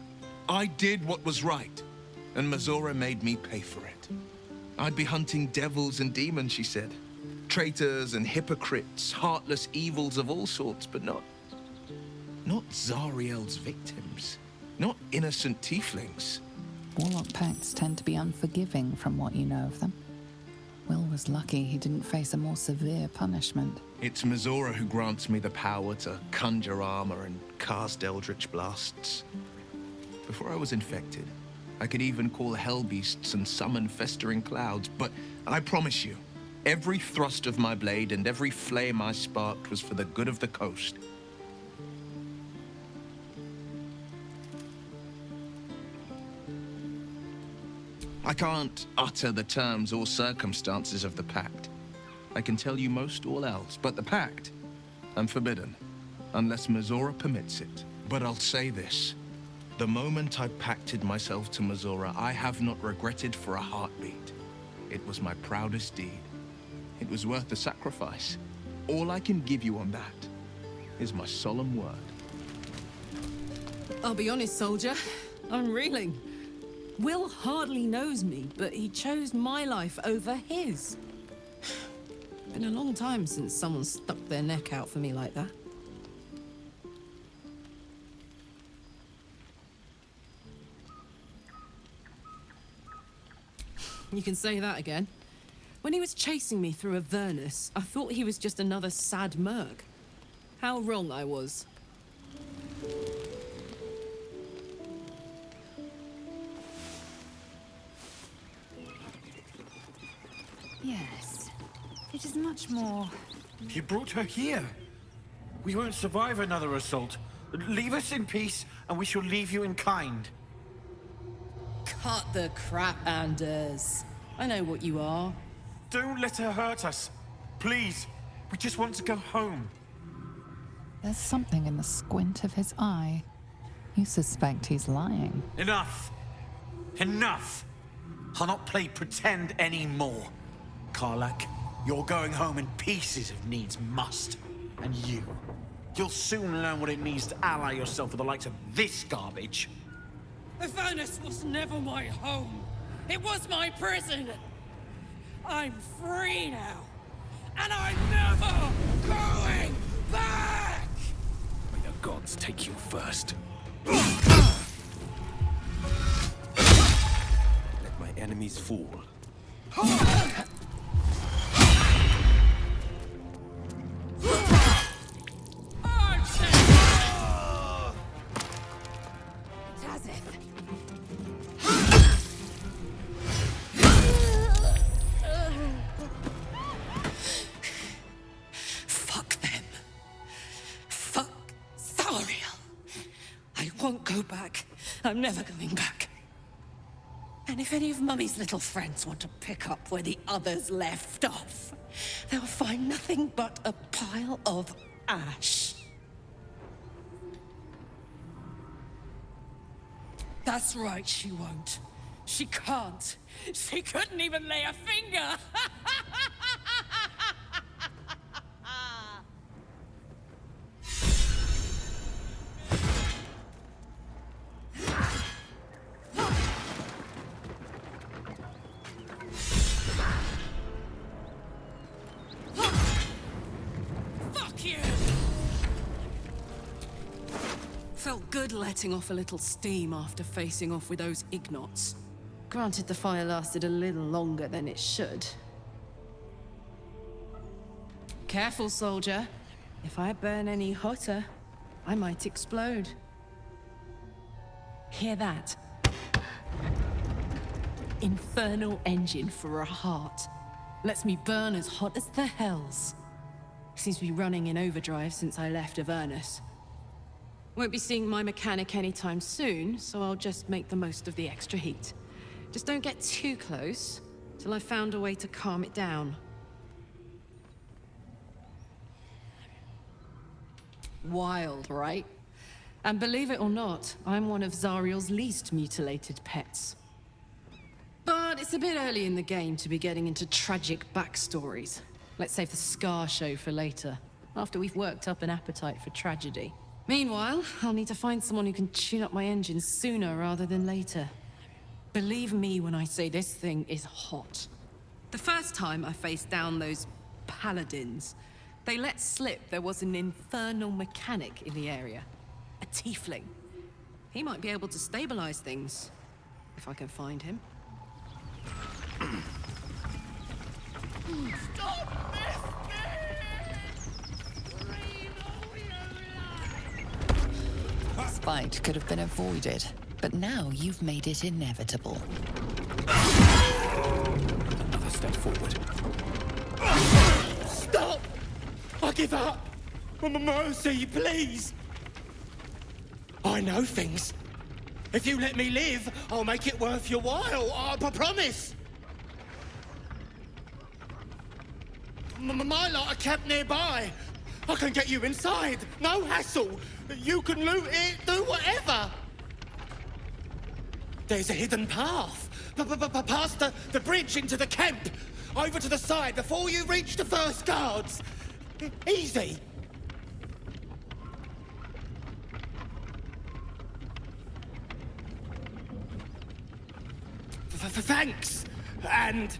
I did what was right, and Mizora made me pay for it. I'd be hunting devils and demons, she said. Traitors and hypocrites, heartless evils of all sorts, but not Zariel's victims. Not innocent tieflings. Warlock pacts tend to be unforgiving from what you know of them. Will was lucky he didn't face a more severe punishment. It's Mizora who grants me the power to conjure armor and cast eldritch blasts. Before I was infected, I could even call hell beasts and summon festering clouds, but I promise you, every thrust of my blade and every flame I sparked was for the good of the coast. I can't utter the terms or circumstances of the pact. I can tell you most all else, but the pact, I'm forbidden, unless Mizora permits it. But I'll say this. The moment I pacted myself to Mizora, I have not regretted for a heartbeat. It was my proudest deed. It was worth the sacrifice. All I can give you on that is my solemn word. I'll be honest, soldier. I'm reeling. Will hardly knows me, but he chose my life over his. Been a long time since someone stuck their neck out for me like that. You can say that again. When he was chasing me through Avernus, I thought he was just another sad merc. How wrong I was. Yes. It is much more... You brought her here. We won't survive another assault. Leave us in peace, and we shall leave you in kind. Cut the crap, Anders. I know what you are. Don't let her hurt us. Please. We just want to go home. There's something in the squint of his eye. You suspect he's lying. Enough. Enough. I'll not play pretend anymore. Karlak, you're going home in pieces if needs must. And You'll soon learn what it means to ally yourself with the likes of this garbage. Avernus was never my home. It was my prison. I'm free now. And I'm never going back! May the gods take you first. Let my enemies fall. Fuck them. Fuck Zariel. I won't go back. I'm never going back. And if any of Mummy's little friends want to pick up where the others left off, they'll find nothing but a pile of ash. That's right, she won't. She can't. She couldn't even lay a finger! Fuck you! Felt good letting off a little steam after facing off with those ignots. Granted, the fire lasted a little longer than it should. Careful, soldier. If I burn any hotter, I might explode. Hear that? Infernal engine for a heart. Lets me burn as hot as the hells. Seems to be running in overdrive since I left Avernus. Won't be seeing my mechanic anytime soon, so I'll just make the most of the extra heat. Just don't get too close, till I've found a way to calm it down. Wild, right? And believe it or not, I'm one of Zariel's least mutilated pets. But it's a bit early in the game to be getting into tragic backstories. Let's save the scar show for later, after we've worked up an appetite for tragedy. Meanwhile, I'll need to find someone who can tune up my engine sooner rather than later. Believe me when I say this thing is hot. The first time I faced down those paladins, they let slip there was an infernal mechanic in the area. A tiefling. He might be able to stabilize things, if I can find him. Stop this! This fight could have been avoided, but now you've made it inevitable. Another step forward. Stop! I give up! Mercy, please! I know things. If you let me live, I'll make it worth your while. I promise! My lot are kept nearby. I can get you inside. No hassle. You can loot it, do whatever. There's a hidden path. Past the bridge into the camp. Over to the side before you reach the first guards. Easy. Thanks. And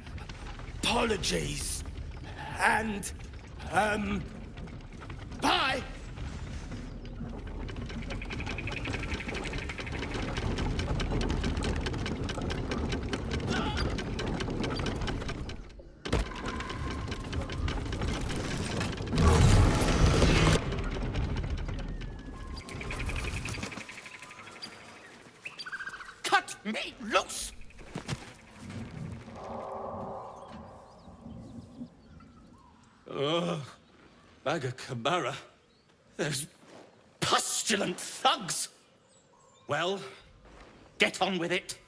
apologies. And, bye! Cut me loose! Ugh. Bagakabara. Those pustulant thugs. Well, get on with it.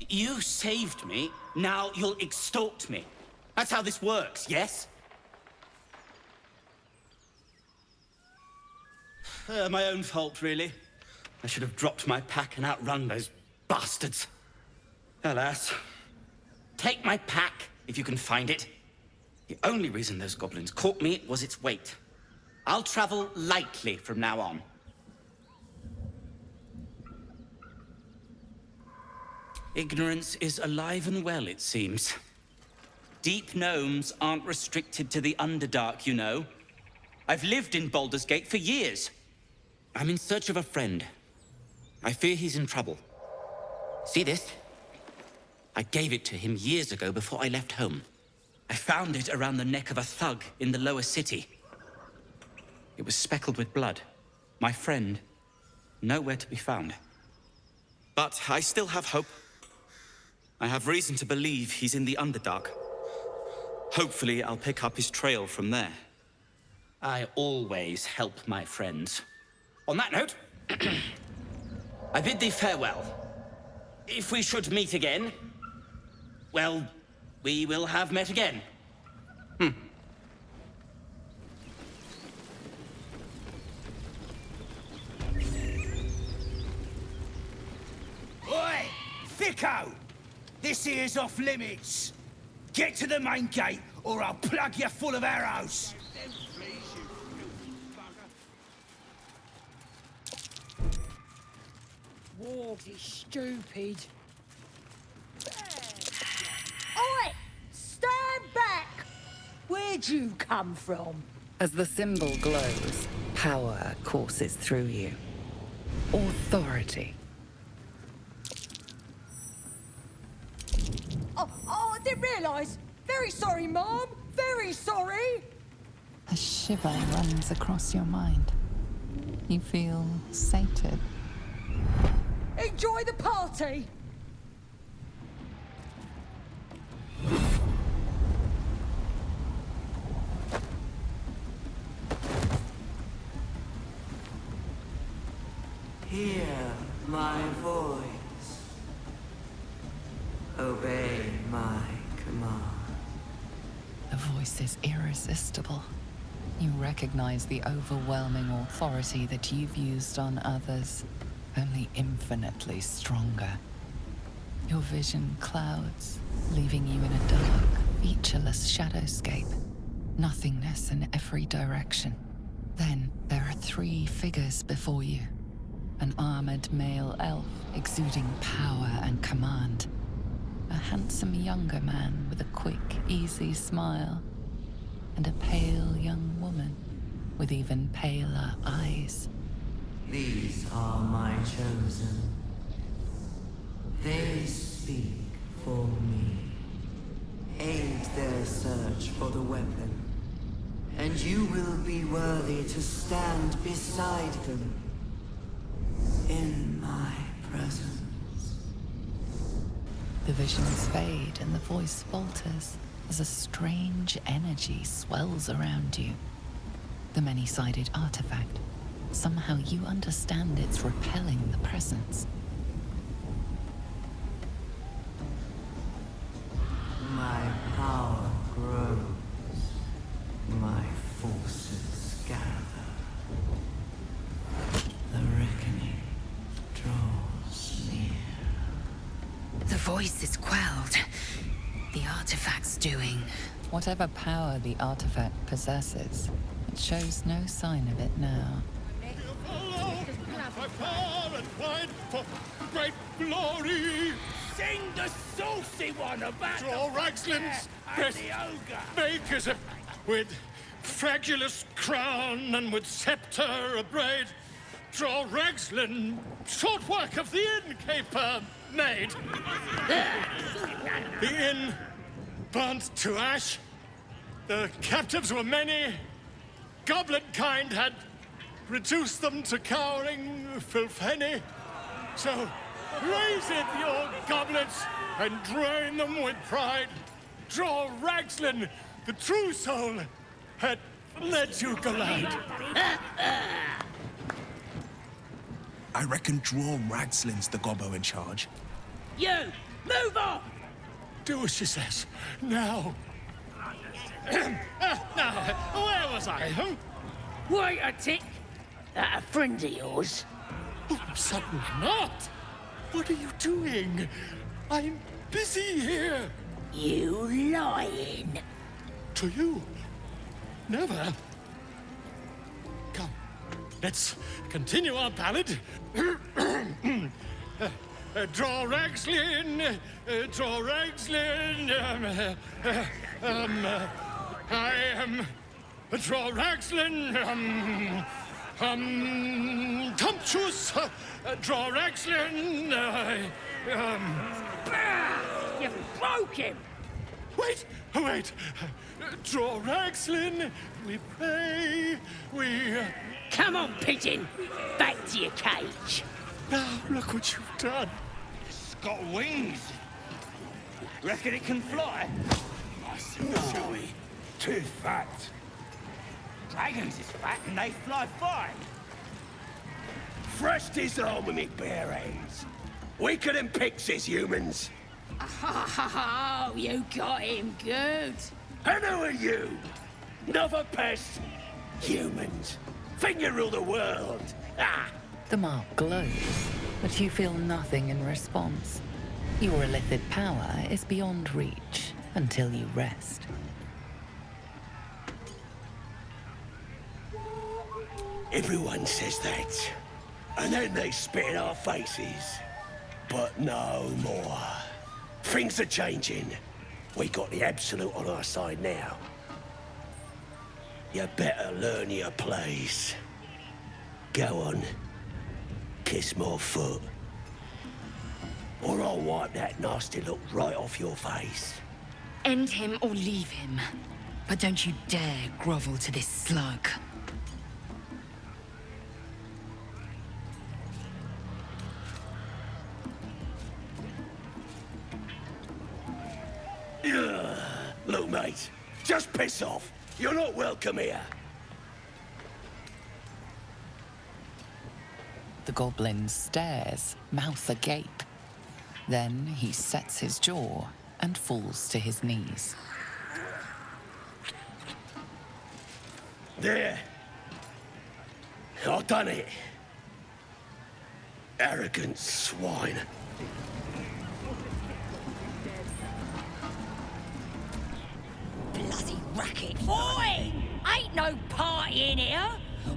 You saved me, now you'll extort me. That's how this works, yes? My own fault, really. I should have dropped my pack and outrun those bastards. Alas. Take my pack, if you can find it. The only reason those goblins caught me was its weight. I'll travel lightly from now on. Ignorance is alive and well, it seems. Deep gnomes aren't restricted to the Underdark, you know. I've lived in Baldur's Gate for years. I'm in search of a friend. I fear he's in trouble. See this? I gave it to him years ago before I left home. I found it around the neck of a thug in the lower city. It was speckled with blood. My friend, nowhere to be found. But I still have hope. I have reason to believe he's in the Underdark. Hopefully, I'll pick up his trail from there. I always help my friends. On that note, I bid thee farewell. If we should meet again, well, we will have met again. Oi! Thicko! This here's off limits. Get to the main gate, or I'll plug you full of arrows. Warg is stupid. Oi! Stand back! Where'd you come from? As the symbol glows, power courses through you. Authority. Oh, I didn't realise. Very sorry, Mom. Very sorry. A shiver runs across your mind. You feel sated. Enjoy the party. Hear my voice. Obey my command. The voice is irresistible. You recognize the overwhelming authority that you've used on others, only infinitely stronger. Your vision clouds, leaving you in a dark, featureless shadowscape. Nothingness in every direction. Then there are 3 figures before you. An armored male elf exuding power and command. A handsome younger man with a quick, easy smile. And a pale young woman with even paler eyes. These are my chosen. They speak for me. Aid their search for the weapon, and you will be worthy to stand beside them in my presence. The visions fade and the voice falters as a strange energy swells around you. The many-sided artifact. Somehow you understand it's repelling the presence. My power grows. My forces gather. The reckoning draws near. The voice is quelled. The artifact's doing. Whatever power the artifact possesses, it shows no sign of it now. My power and wine for great glory. Sing the saucy one about Draw Ragslin's best makers with fragulous crown and with scepter abraid. Draw Ragslin, short work of the innkeeper made. The inn burnt to ash. The captives were many. Goblin kind had reduced them to cowering filthenny. So raise it, your goblets, and drain them with pride. Draw Ragslin, the true soul, had led you glide. I reckon Draw Ragslin's the gobbo in charge. You! Move on! Do as she says. Now. Now, where was I? Wait a tick. That a friend of yours? Oh, certainly not. What are you doing? I'm busy here. You lying. to you. Never. Come, let's continue our ballad. Draw Ragslin, draw Ragslin. I am draw Ragslin. Tumptuous, draw Ragslin. You broke him! Wait, wait. Draw Ragslin, we pray, we... Come on, pigeon! Back to your cage! Now, look what you've done. It's got wings. Reckon it can fly? Nice and chewy. Too fat. Dragons is fat and they fly fine. Fresh disarm with me bare hands. Weaker than pixies, humans. Oh, you got him good. And who are you? Another pest? Humans. Think you rule the world. Ah! The mark glows, but you feel nothing in response. Your illithid power is beyond reach until you rest. Everyone says that. And then they spit in our faces. But no more. Things are changing. We got the Absolute on our side now. You better learn your place. Go on. Kiss my foot. Or I'll wipe that nasty look right off your face. End him or leave him. But don't you dare grovel to this slug. Ugh. Look, mate, just piss off. You're not welcome here. The goblin stares, mouth agape. Then he sets his jaw and falls to his knees. There. I've done it. Arrogant swine. Bloody racket. Oi! Ain't no party in here.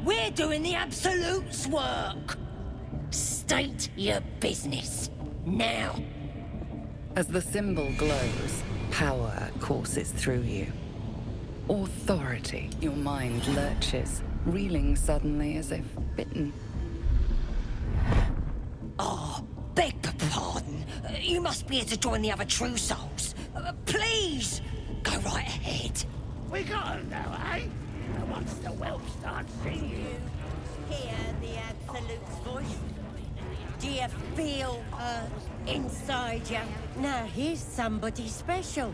We're doing the Absolute's work. State your business. Now. As the symbol glows, power courses through you. Authority. Your mind lurches, reeling suddenly as if bitten. Oh, beg pardon. You must be here to join the other true souls. Please, go right ahead. We got him now, eh? Once the whelp starts singing. Hear the Absolute's voice? Do you feel her inside you? Now here's somebody special.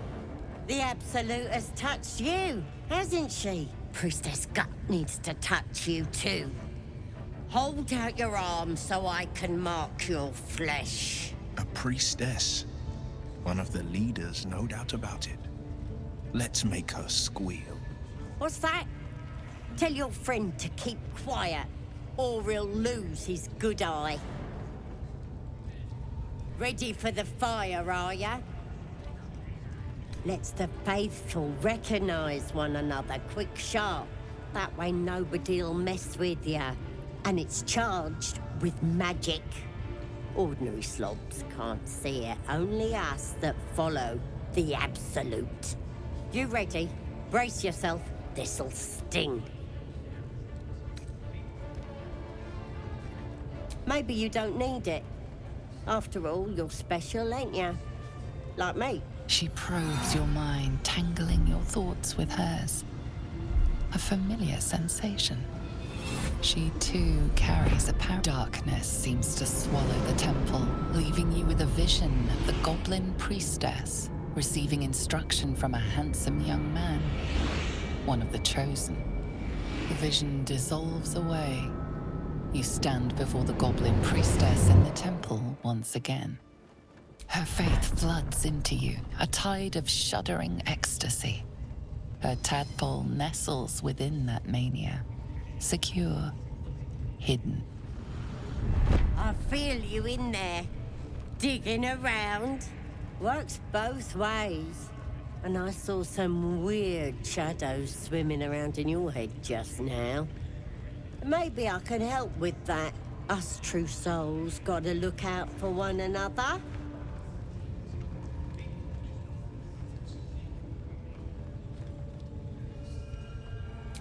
The Absolute has touched you, hasn't she? Priestess Gut needs to touch you too. Hold out your arms so I can mark your flesh. A priestess. One of the leaders, no doubt about it. Let's make her squeal. What's that? Tell your friend to keep quiet, or he'll lose his good eye. Ready for the fire, are ya? Let's the faithful recognize one another quick, sharp. That way nobody'll mess with ya. And it's charged with magic. Ordinary slobs can't see it, only us that follow the Absolute. You ready? Brace yourself, this'll sting. Maybe you don't need it. After all, you're special, ain't ya? Like me. She probes your mind, tangling your thoughts with hers. A familiar sensation. She too carries a power. Darkness seems to swallow the temple, leaving you with a vision of the goblin priestess receiving instruction from a handsome young man, one of the chosen. The vision dissolves away. You stand before the goblin priestess in the temple once again. Her faith floods into you, a tide of shuddering ecstasy. Her tadpole nestles within that mania, secure, hidden. I feel you in there, digging around. Works both ways. And I saw some weird shadows swimming around in your head just now. Maybe I can help with that. Us true souls gotta look out for one another.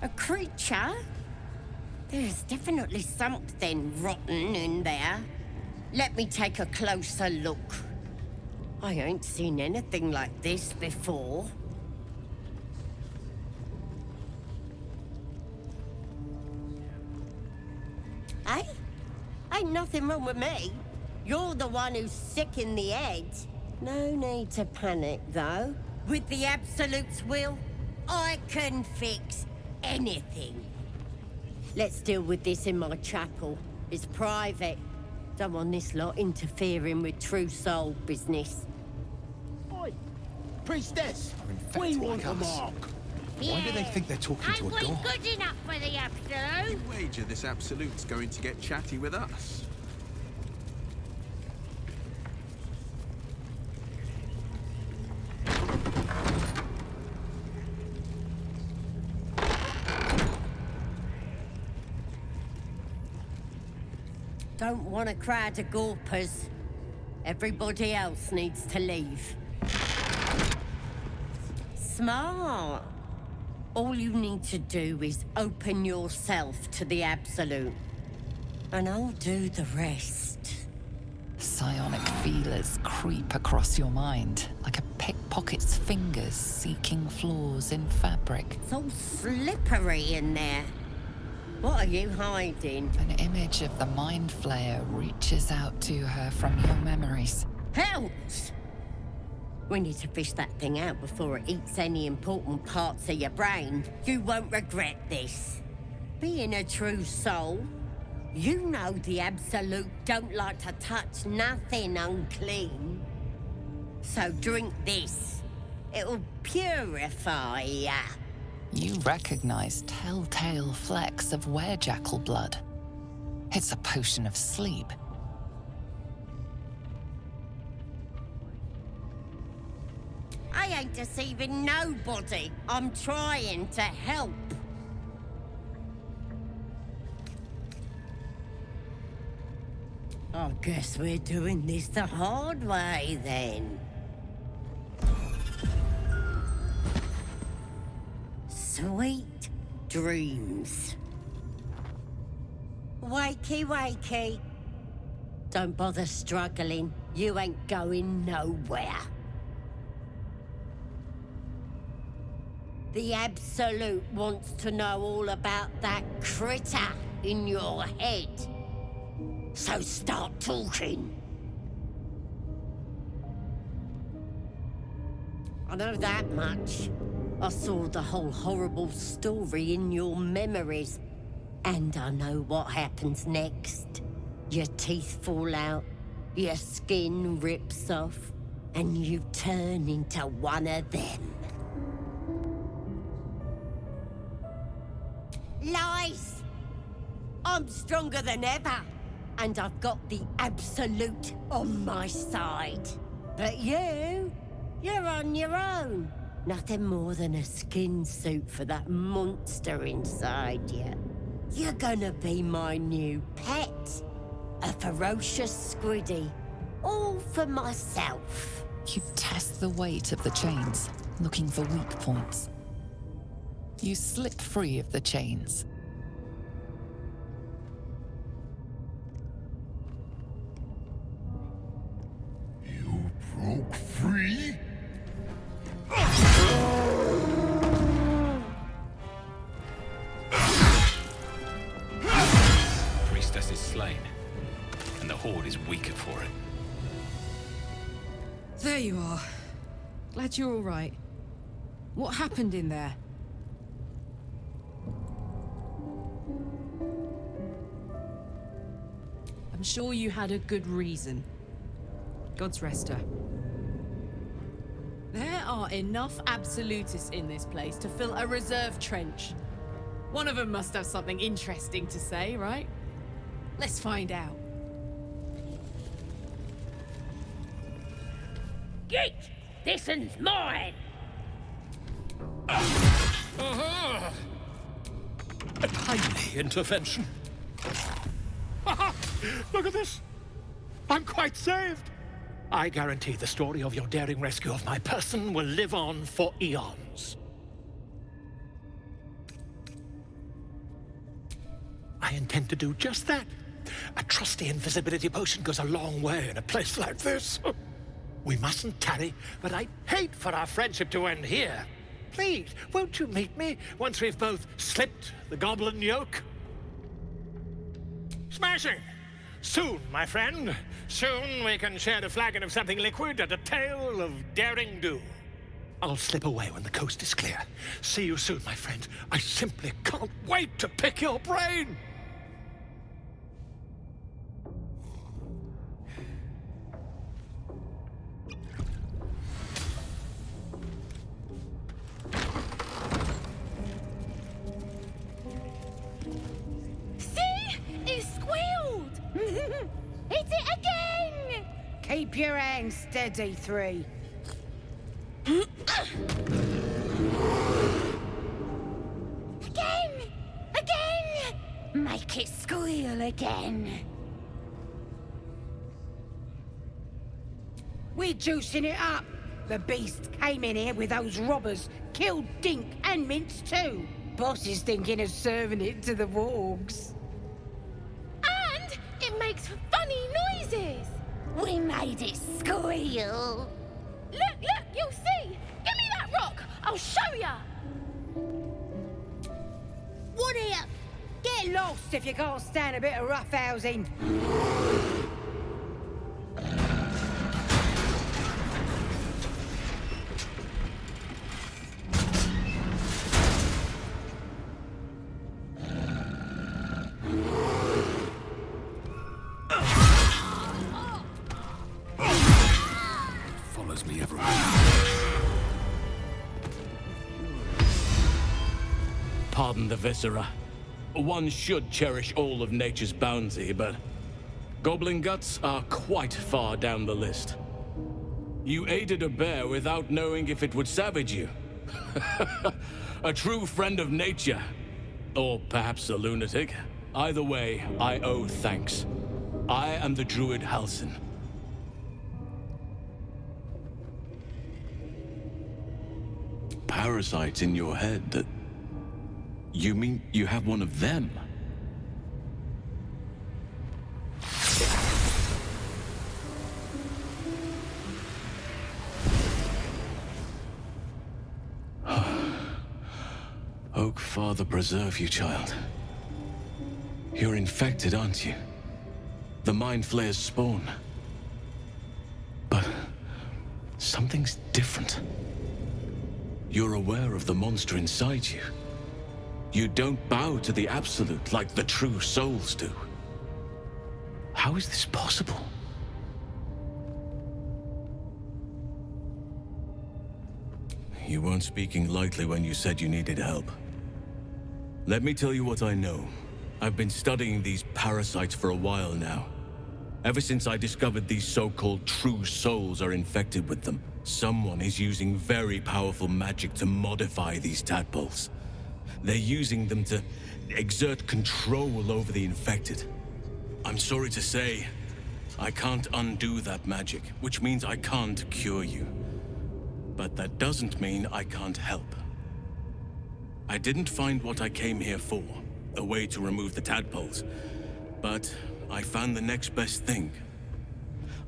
A creature? There's definitely something rotten in there. Let me take a closer look. I ain't seen anything like this before. Hey? Ain't nothing wrong with me. You're the one who's sick in the head. No need to panic, though. With the Absolute's will, I can fix anything. Let's deal with this in my chapel. It's private. Don't want this lot interfering with true soul business. Oi! Priestess! We want a mark! Why do they think they're talking to a god? Ain't we good enough for the Absolute? You wager this Absolute's going to get chatty with us. Don't want a crowd of gawpers. Everybody else needs to leave. Smart. All you need to do is open yourself to the Absolute. And I'll do the rest. Psionic feelers creep across your mind like a pickpocket's fingers seeking flaws in fabric. It's all slippery in there. What are you hiding? An image of the Mind Flayer reaches out to her from your memories. Helps! We need to fish that thing out before it eats any important parts of your brain. You won't regret this. Being a true soul, you know the Absolute don't like to touch nothing unclean. So drink this. It'll purify ya. You recognize telltale flecks of werejackal blood. It's a potion of sleep. I ain't deceiving nobody. I'm trying to help. I guess we're doing this the hard way, then. Sweet dreams. Wakey, wakey. Don't bother struggling. You ain't going nowhere. The Absolute wants to know all about that critter in your head. So start talking. I know that much. I saw the whole horrible story in your memories. And I know what happens next. Your teeth fall out, your skin rips off, and you turn into one of them. Lies! I'm stronger than ever, and I've got the Absolute on my side. But you're on your own. Nothing more than a skin suit for that monster inside you. You're gonna be my new pet. A ferocious squiddy. All for myself. You test the weight of the chains, looking for weak points. You slip free of the chains. You broke free? Priestess is slain, and the Horde is weaker for it. There you are. Glad you're all right. What happened in there? I'm sure you had a good reason. God's rest her. There are enough absolutists in this place to fill a reserve trench. One of them must have something interesting to say, right? Let's find out. Git! This one's mine! A tiny intervention. Look at this. I'm quite saved. I guarantee the story of your daring rescue of my person will live on for eons. I intend to do just that. A trusty invisibility potion goes a long way in a place like this. We mustn't tarry, but I'd hate for our friendship to end here. Please, won't you meet me once we've both slipped the goblin yoke? Smashing! Soon, my friend. Soon we can share a flagon of something liquid and a tale of daring do. I'll slip away when the coast is clear. See you soon, my friend. I simply can't wait to pick your brain! Hit it again! Keep your hands steady, 3. Again! Again! Make it squeal again. We're juicing it up. The beast came in here with those robbers, killed Dink and Mince too. Boss is thinking of serving it to the wargs. It makes funny noises! We made it squeal! Look, you'll see! Give me that rock! I'll show ya! What here? Get lost if you can't stand a bit of roughhousing. Me everywhere. Pardon the viscera. One should cherish all of nature's bounty, but goblin guts are quite far down the list. You aided a bear without knowing if it would savage you. A true friend of nature. Or perhaps a lunatic. Either way, I owe thanks. I am the druid Halsin. Parasites in your head that... You mean you have one of them? Oak Father preserve you, child. You're infected, aren't you? The Mind Flayer's spawn. But something's different. You're aware of the monster inside you. You don't bow to the Absolute like the true souls do. How is this possible? You weren't speaking lightly when you said you needed help. Let me tell you what I know. I've been studying these parasites for a while now. Ever since I discovered these so-called true souls are infected with them. Someone is using very powerful magic to modify these tadpoles. They're using them to exert control over the infected. I'm sorry to say, I can't undo that magic, which means I can't cure you. But that doesn't mean I can't help. I didn't find what I came here for, a way to remove the tadpoles, but I found the next best thing.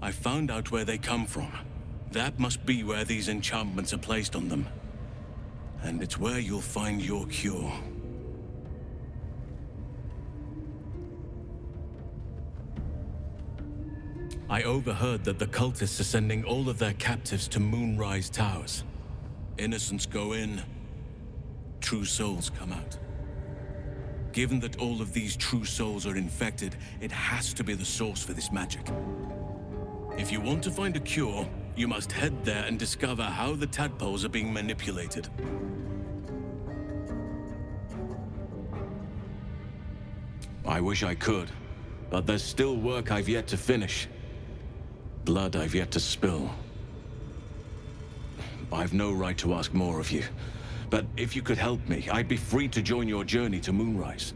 I found out where they come from. That must be where these enchantments are placed on them. And it's where you'll find your cure. I overheard that the cultists are sending all of their captives to Moonrise Towers. Innocents go in, true souls come out. Given that all of these true souls are infected, it has to be the source for this magic. If you want to find a cure, you must head there and discover how the tadpoles are being manipulated. I wish I could, but there's still work I've yet to finish. Blood I've yet to spill. I've no right to ask more of you, but if you could help me, I'd be free to join your journey to Moonrise.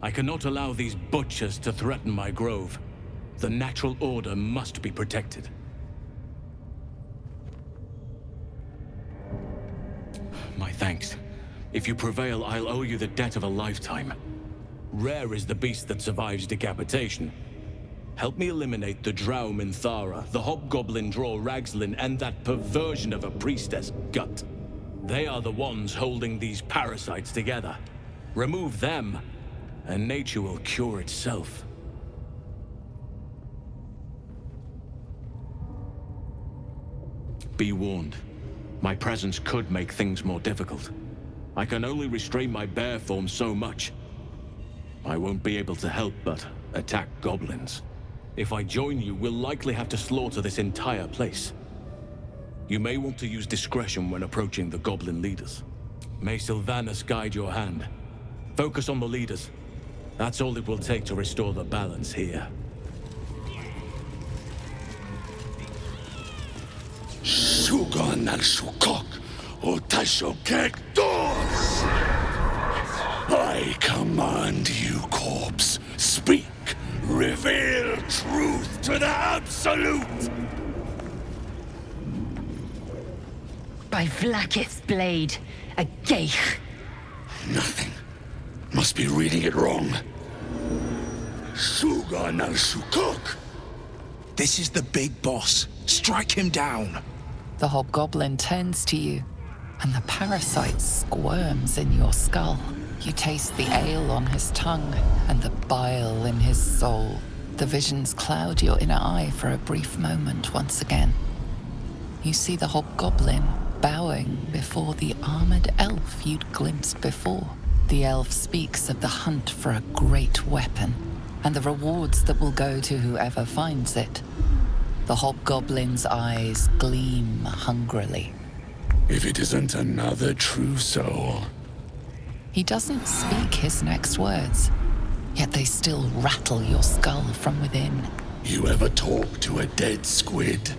I cannot allow these butchers to threaten my grove. The natural order must be protected. My thanks. If you prevail, I'll owe you the debt of a lifetime. Rare is the beast that survives decapitation. Help me eliminate the Drow Minthara, the Hobgoblin Draw Ragzlin, and that perversion of a priestess, Gut. They are the ones holding these parasites together. Remove them, and nature will cure itself. Be warned. My presence could make things more difficult. I can only restrain my bear form so much. I won't be able to help but attack goblins. If I join you, we'll likely have to slaughter this entire place. You may want to use discretion when approaching the goblin leaders. May Sylvanas guide your hand. Focus on the leaders. That's all it will take to restore the balance here. Shugan al Shukok, Otashokek Doors! I command you, corpse. Speak. Reveal truth to the Absolute! By Vlaakith's blade, a geich. Nothing. Must be reading it wrong. Shugan al Shukok! This is the big boss. Strike him down. The hobgoblin turns to you, and the parasite squirms in your skull. You taste the ale on his tongue, and the bile in his soul. The visions cloud your inner eye for a brief moment once again. You see the hobgoblin bowing before the armored elf you'd glimpsed before. The elf speaks of the hunt for a great weapon, and the rewards that will go to whoever finds it. The hobgoblin's eyes gleam hungrily. If it isn't another true soul. He doesn't speak his next words, yet they still rattle your skull from within. You ever talk to a dead squid?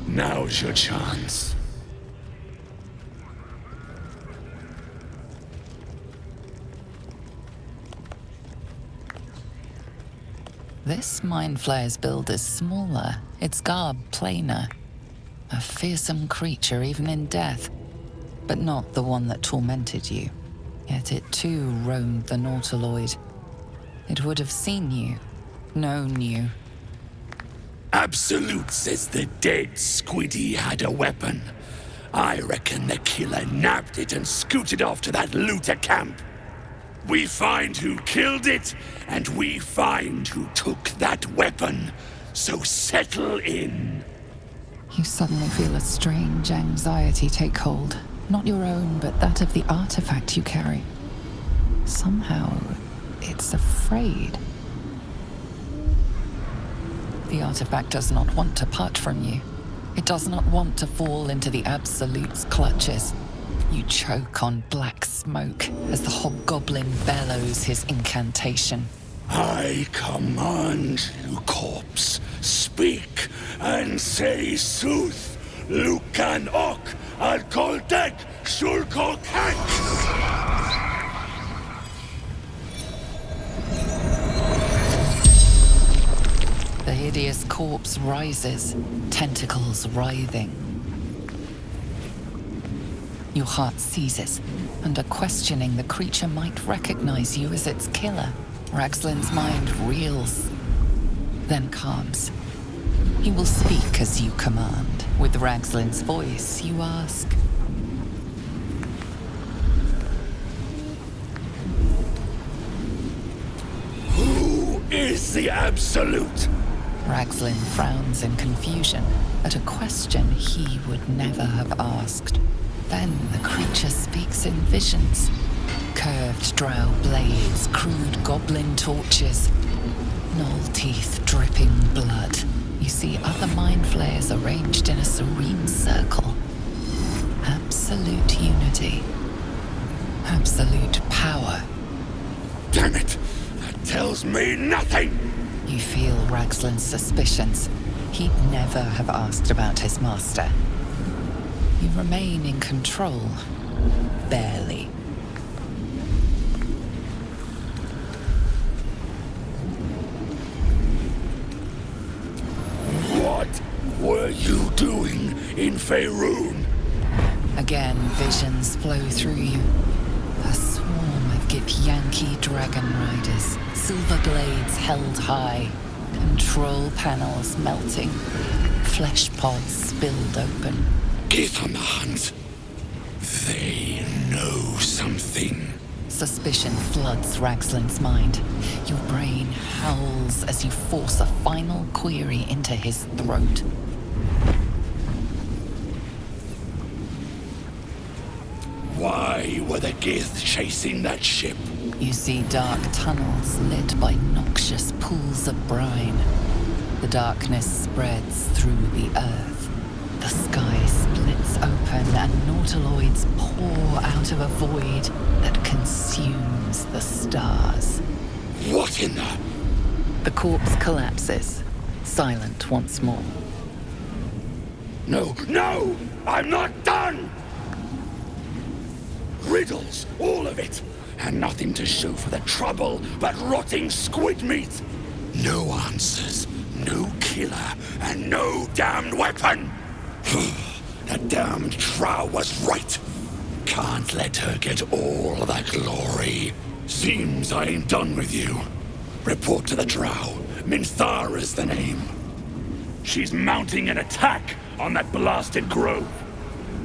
Now's your chance. This Mind Flayer's build is smaller, its garb plainer. A fearsome creature even in death, but not the one that tormented you. Yet it too roamed the Nautiloid. It would have seen you, known you. Absolute says the dead squiddy had a weapon. I reckon the killer nabbed it and scooted off to that looter camp. We find who killed it, and we find who took that weapon. So settle in. You suddenly feel a strange anxiety take hold. Not your own, but that of the artifact you carry. Somehow, it's afraid. The artifact does not want to part from you. It does not want to fall into the Absolute's clutches. You choke on black smoke as the hobgoblin bellows his incantation. I command you, corpse. Speak and say sooth. Lucan ok al koldek shulkok hank. The hideous corpse rises, tentacles writhing. Your heart seizes, and questioning the creature might recognize you as its killer. Ragzlin's mind reels, then calms. He will speak as you command. With Ragzlin's voice, you ask. Who is the Absolute? Ragzlin frowns in confusion at a question he would never have asked. Then the creature speaks in visions. Curved drow blades, crude goblin torches, gnoll teeth dripping blood. You see other mind flayers arranged in a serene circle. Absolute unity. Absolute power. Damn it! That tells me nothing! You feel Ragzlin's suspicions. He'd never have asked about his master. You remain in control. Barely. What were you doing in Faerun? Again, visions flow through you. A swarm of Githyanki dragon riders, silver blades held high, control panels melting, flesh pods spilled open. Get on the hunt. They know something. Suspicion floods Ragsland's mind. Your brain howls as you force a final query into his throat. Why were the Gith chasing that ship? You see dark tunnels lit by noxious pools of brine. The darkness spreads through the earth. The sky splits open and nautiloids pour out of a void that consumes the stars. What in the... The corpse collapses, silent once more. No, no! I'm not done! Riddles, all of it. And nothing to show for the trouble but rotting squid meat. No answers, no killer, and no damned weapon. That damned Drow was right. Can't let her get all the glory. Seems I ain't done with you. Report to the Drow. Minthara's the name. She's mounting an attack on that blasted grove.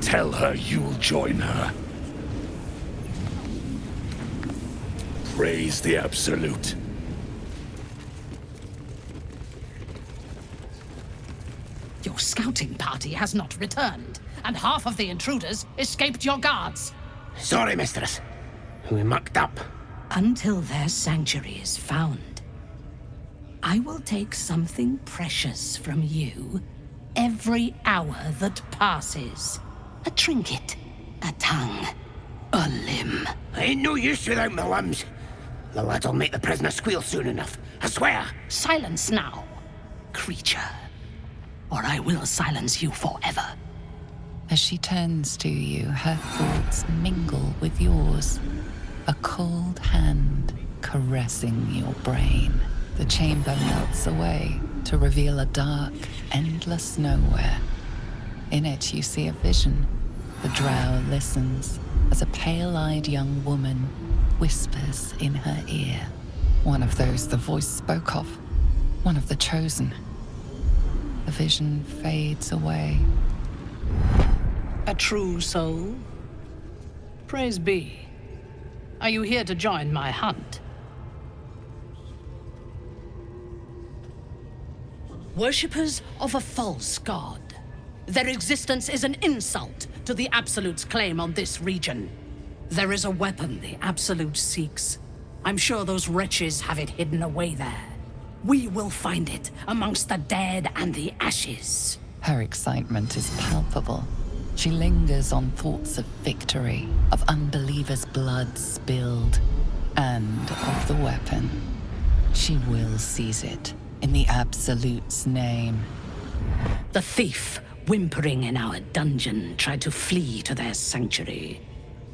Tell her you'll join her. Praise the Absolute. Your scouting party has not returned, and half of the intruders escaped your guards. Sorry, mistress. We mucked up. Until their sanctuary is found, I will take something precious from you every hour that passes. A trinket, a tongue, a limb. I ain't no use without my limbs. The lads'll make the prisoner squeal soon enough, I swear. Silence now, creature, or I will silence you forever. As she turns to you, her thoughts mingle with yours. A cold hand caressing your brain. The chamber melts away to reveal a dark, endless nowhere. In it you see a vision. The Drow listens as a pale-eyed young woman whispers in her ear. One of those the voice spoke of. One of the chosen. The vision fades away. A true soul? Praise be. Are you here to join my hunt? Worshippers of a false god. Their existence is an insult to the Absolute's claim on this region. There is a weapon the Absolute seeks. I'm sure those wretches have it hidden away there. We will find it amongst the dead and the ashes. Her excitement is palpable. She lingers on thoughts of victory, of unbelievers' blood spilled, and of the weapon. She will seize it, in the Absolute's name. The thief, whimpering in our dungeon, tried to flee to their sanctuary.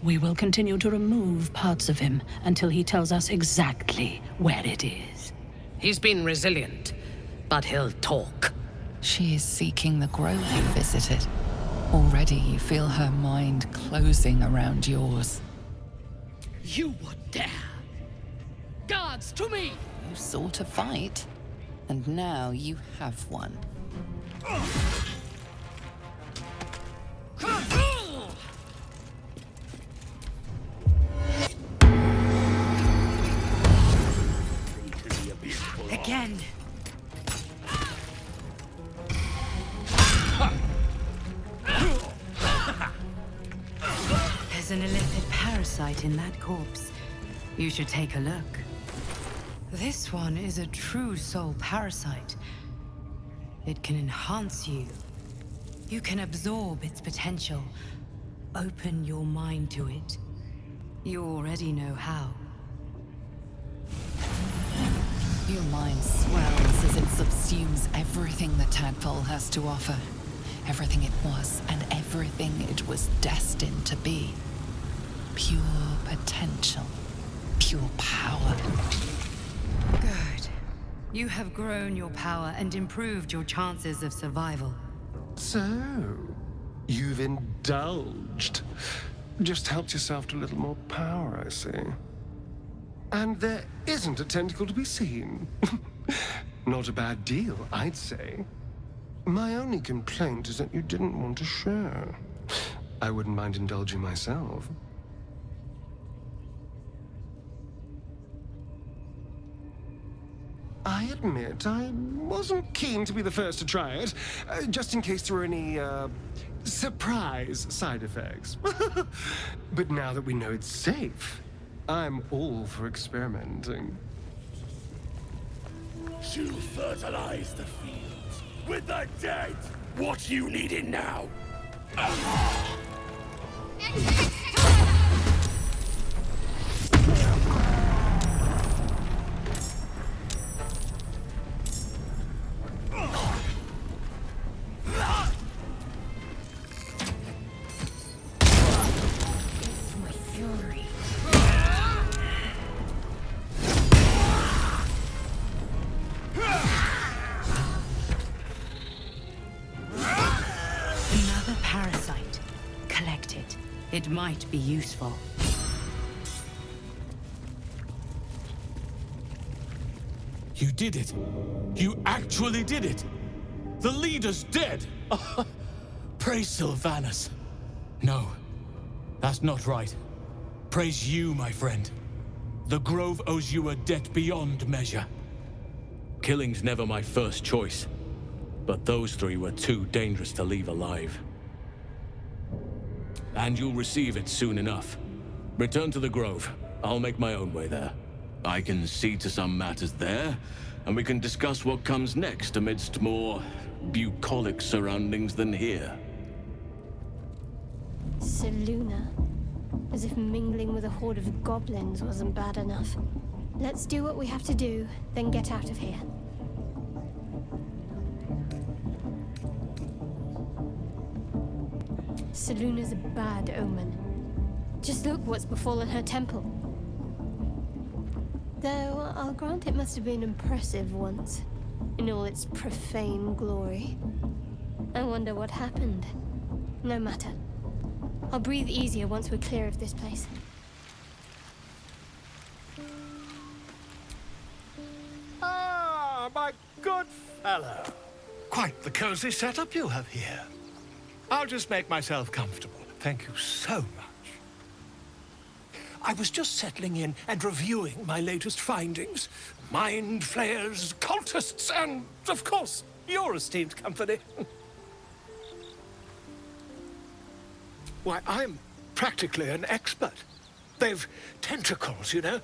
We will continue to remove parts of him until he tells us exactly where it is. He's been resilient, but he'll talk. She is seeking the grove you visited. Already you feel her mind closing around yours. You would dare! Guards, to me! You sought a fight, and now you have one. Again. There's an illithid parasite in that corpse. You should take a look. This one is a true soul parasite. It can enhance you. You can absorb its potential. Open your mind to it. You already know how. Your mind swells as it subsumes everything the tadpole has to offer. Everything it was and everything it was destined to be. Pure potential. Pure power. Good. You have grown your power and improved your chances of survival. So, you've indulged. Just helped yourself to a little more power, I see. And there isn't a tentacle to be seen. Not a bad deal, I'd say. My only complaint is that you didn't want to share. I wouldn't mind indulging myself. I admit, I wasn't keen to be the first to try it, just in case there were any, surprise side effects. But now that we know it's safe, I'm all for experimenting. To fertilize the fields with the dead. What you needing now? It might be useful. You did it. You actually did it. The leader's dead. Praise Sylvanus. No, that's not right. Praise you, my friend. The Grove owes you a debt beyond measure. Killing's never my first choice, but those three were too dangerous to leave alive. And you'll receive it soon enough. Return to the Grove. I'll make my own way there. I can see to some matters there, and we can discuss what comes next amidst more bucolic surroundings than here. Selûne. As if mingling with a horde of goblins wasn't bad enough. Let's do what we have to do, then get out of here. Selûne's a bad omen. Just look what's befallen her temple. Though, I'll grant it must have been impressive once, in all its profane glory. I wonder what happened. No matter. I'll breathe easier once we're clear of this place. Ah, my good fellow. Quite the cozy setup you have here. I'll just make myself comfortable. Thank you so much. I was just settling in and reviewing my latest findings. Mind flayers, cultists, and, of course, your esteemed company. Why, I'm practically an expert. They've tentacles, you know.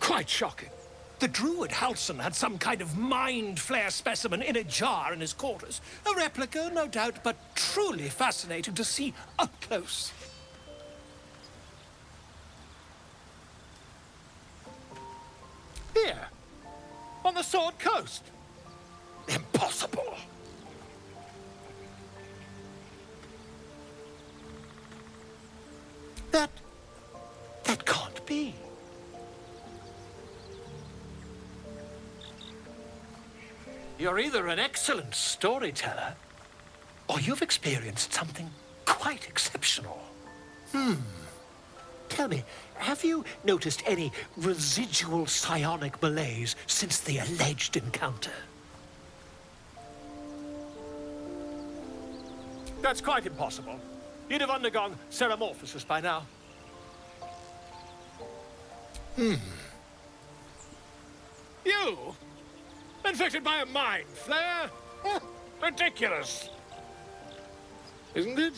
Quite shocking. The druid Halson had some kind of mind flayer specimen in a jar in his quarters. A replica, no doubt, but truly fascinating to see up close. Here, on the Sword Coast. Impossible. That can't be. You're either an excellent storyteller, or you've experienced something quite exceptional. Tell me, have you noticed any residual psionic malaise since the alleged encounter? That's quite impossible. You'd have undergone ceramorphosis by now. You? Infected by a mind flare? Ridiculous. Isn't it?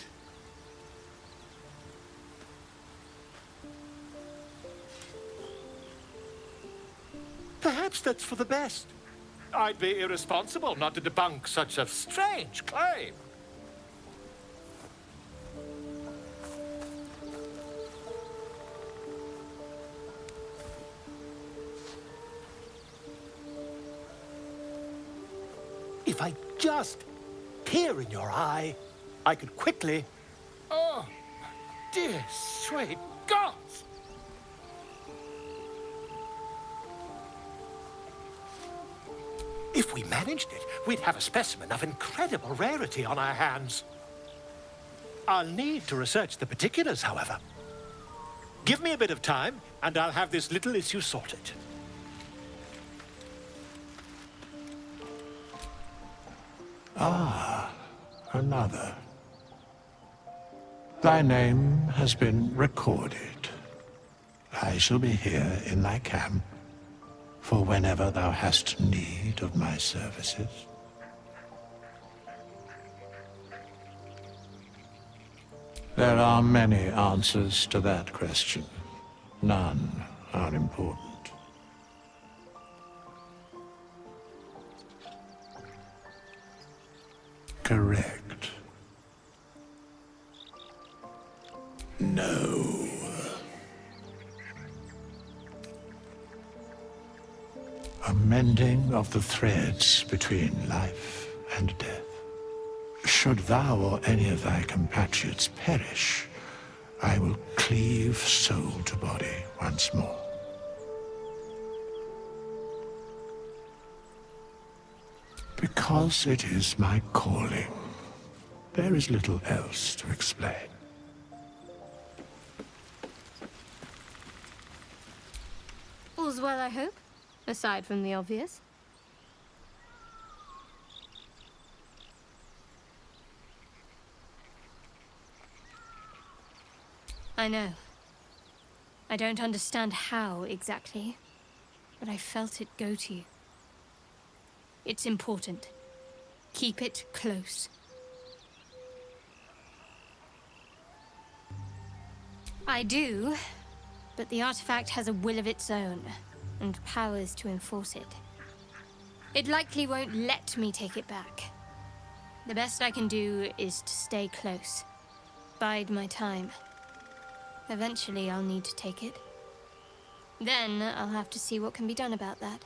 Perhaps that's for the best. I'd be irresponsible not to debunk such a strange claim. If I just peer in your eye, I could quickly... Oh, dear sweet gods! If we managed it, we'd have a specimen of incredible rarity on our hands. I'll need to research the particulars, however. Give me a bit of time, and I'll have this little issue sorted. Ah, another. Thy name has been recorded. I shall be here in thy camp for whenever thou hast need of my services. There are many answers to that question. None are important. Correct. No. A mending of the threads between life and death. Should thou or any of thy compatriots perish, I will cleave soul to body once more. Because it is my calling. There is little else to explain. All's well, I hope, aside from the obvious. I know. I don't understand how exactly, but I felt it go to you. It's important. Keep it close. I do, but the artifact has a will of its own, and powers to enforce it. It likely won't let me take it back. The best I can do is to stay close. Bide my time. Eventually, I'll need to take it. Then, I'll have to see what can be done about that.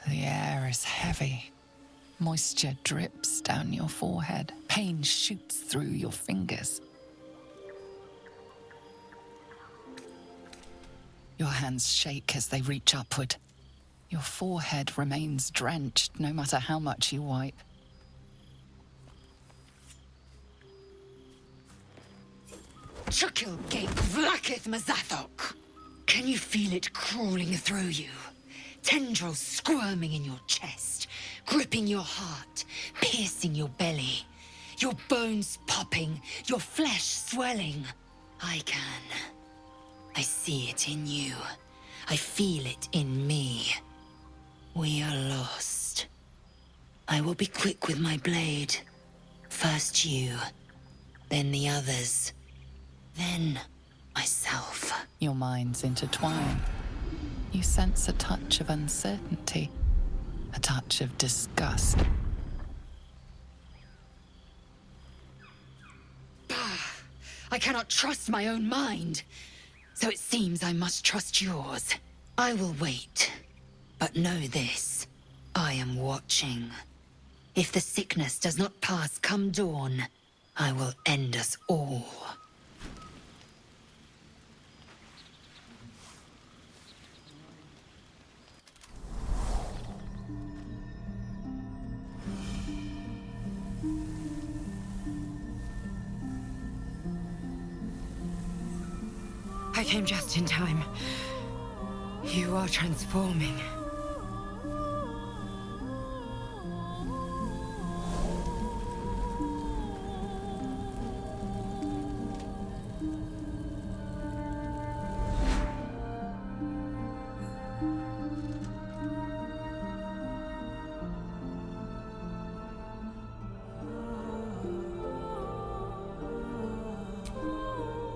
The air is heavy. Moisture drips down your forehead. Pain shoots through your fingers. Your hands shake as they reach upward. Your forehead remains drenched no matter how much you wipe. Chukil gate vlaketh Mazathok. Can you feel it crawling through you? Tendrils squirming in your chest, gripping your heart, piercing your belly. Your bones popping, your flesh swelling. I can. I see it in you. I feel it in me. We are lost. I will be quick with my blade. First you, then the others, then myself. Your minds intertwine. You sense a touch of uncertainty, a touch of disgust. I cannot trust my own mind, so it seems I must trust yours. I will wait, but know this, I am watching. If the sickness does not pass come dawn, I will end us all. I came just in time. You are transforming.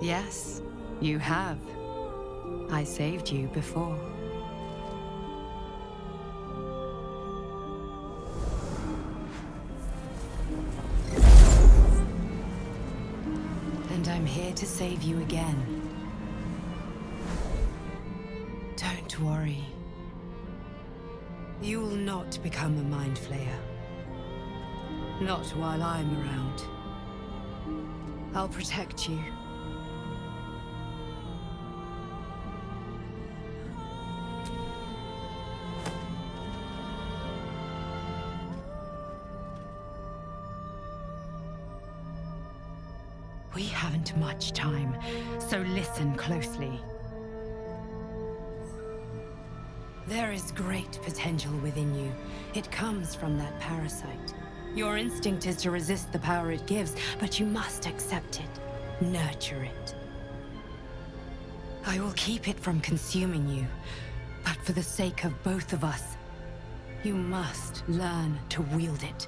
Yes, you have. I saved you before. And I'm here to save you again. worry. You will not become a mind flayer. Not while I'm around. I'll protect you. We haven't much time, so listen closely. There is great potential within you. It comes from that parasite. Your instinct is to resist the power it gives, but you must accept it, nurture it. I will keep it from consuming you, but for the sake of both of us, you must learn to wield it.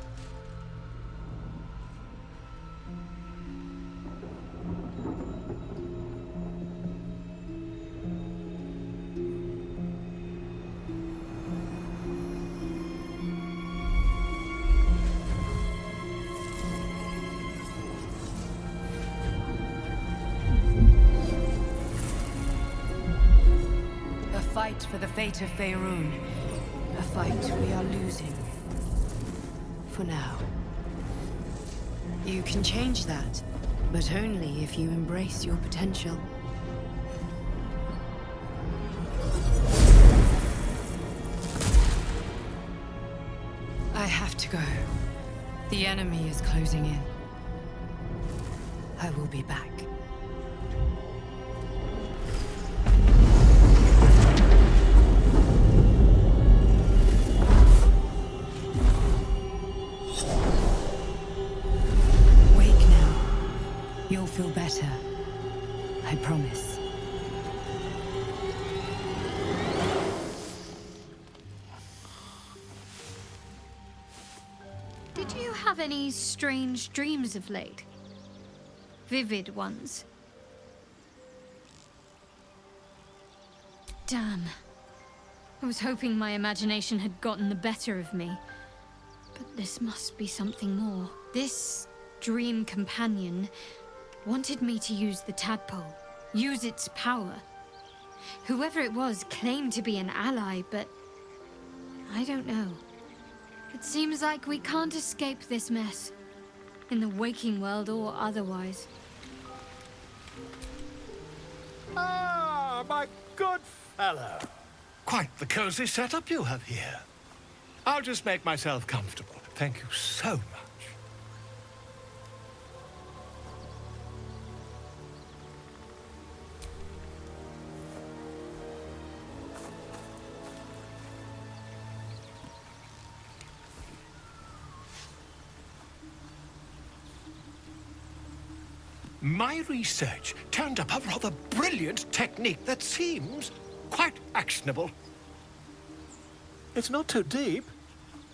For the fate of Faerun, a fight we are losing. For now. You can change that, but only if you embrace your potential. I have to go. The enemy is closing in. I will be back. You'll feel better. I promise. Did you have any strange dreams of late? Vivid ones? Damn. I was hoping my imagination had gotten the better of me. But this must be something more. This dream companion wanted me to use the tadpole, use its power. Whoever it was claimed to be an ally, but I don't know. It seems like we can't escape this mess, in the waking world or otherwise. Ah, my good fellow. Quite the cozy setup you have here. I'll just make myself comfortable. Thank you so much. My research turned up a rather brilliant technique that seems quite actionable. It's not too deep.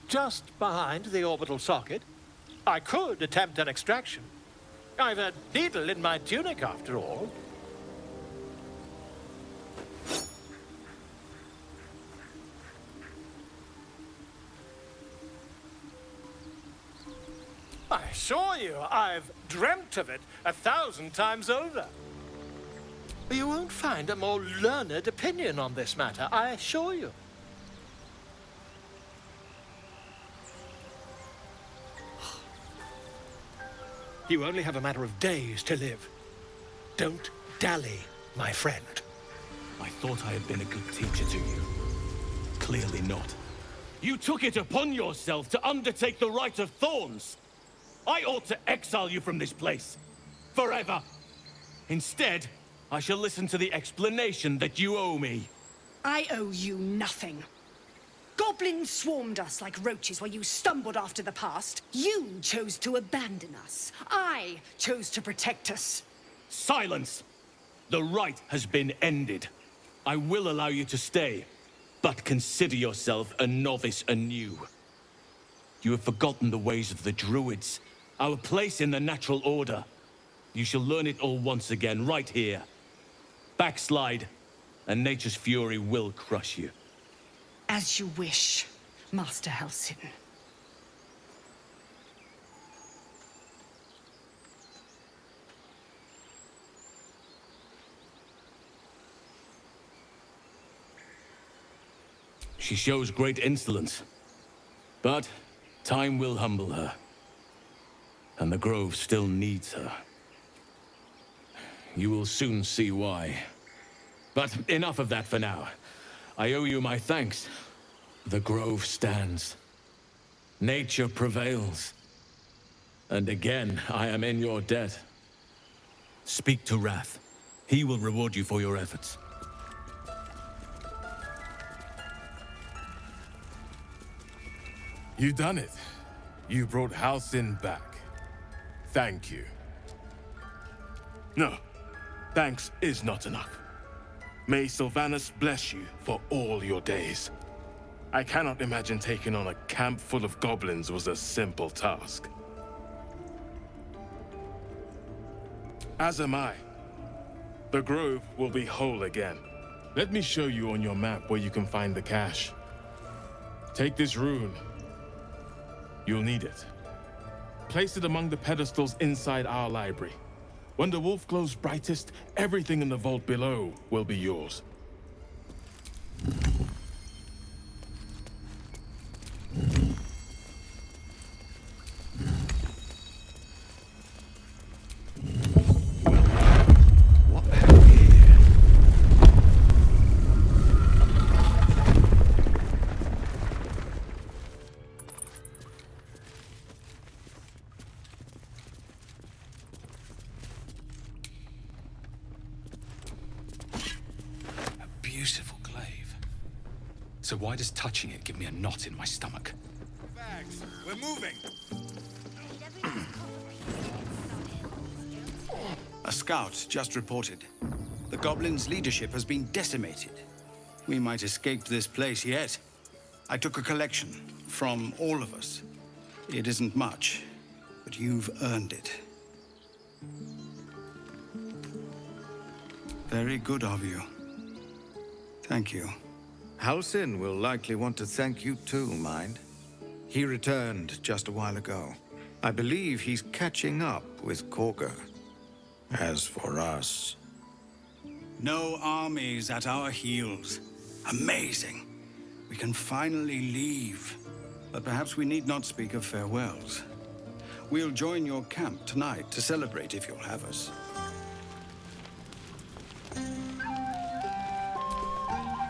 Just behind the orbital socket. I could attempt an extraction. I've a needle in my tunic, after all. I assure you, I've dreamt of it 1,000 times over. You won't find a more learned opinion on this matter, I assure you. You only have a matter of days to live. Don't dally, my friend. I thought I had been a good teacher to you. Clearly not. You took it upon yourself to undertake the Rite of Thorns. I ought to exile you from this place. Forever. Instead, I shall listen to the explanation that you owe me. I owe you nothing. Goblins swarmed us like roaches while you stumbled after the past. You chose to abandon us. I chose to protect us. Silence! The rite has been ended. I will allow you to stay, but consider yourself a novice anew. You have forgotten the ways of the Druids, our place in the natural order. You shall learn it all once again, right here. Backslide, and nature's fury will crush you. As you wish, Master Halsin. She shows great insolence. But time will humble her. And the Grove still needs her. You will soon see why. But enough of that for now. I owe you my thanks. The Grove stands. Nature prevails. And again, I am in your debt. Speak to Wrath. He will reward you for your efforts. You've done it. You brought Halcyon back. Thank you. No, thanks is not enough. May Sylvanus bless you for all your days. I cannot imagine taking on a camp full of goblins was a simple task. As am I. The Grove will be whole again. Let me show you on your map where you can find the cache. Take this rune. You'll need it. Place it among the pedestals inside our library. When the wolf glows brightest, everything in the vault below will be yours. So why does touching it give me a knot in my stomach? Bags, we're moving. A scout just reported. The goblins' leadership has been decimated. We might escape this place yet. I took a collection from all of us. It isn't much, but you've earned it. Very good of you. Thank you. Halcyon will likely want to thank you too, mind. He returned just a while ago. I believe he's catching up with Korga. As for us... No armies at our heels. Amazing. We can finally leave. But perhaps we need not speak of farewells. We'll join your camp tonight to celebrate if you'll have us.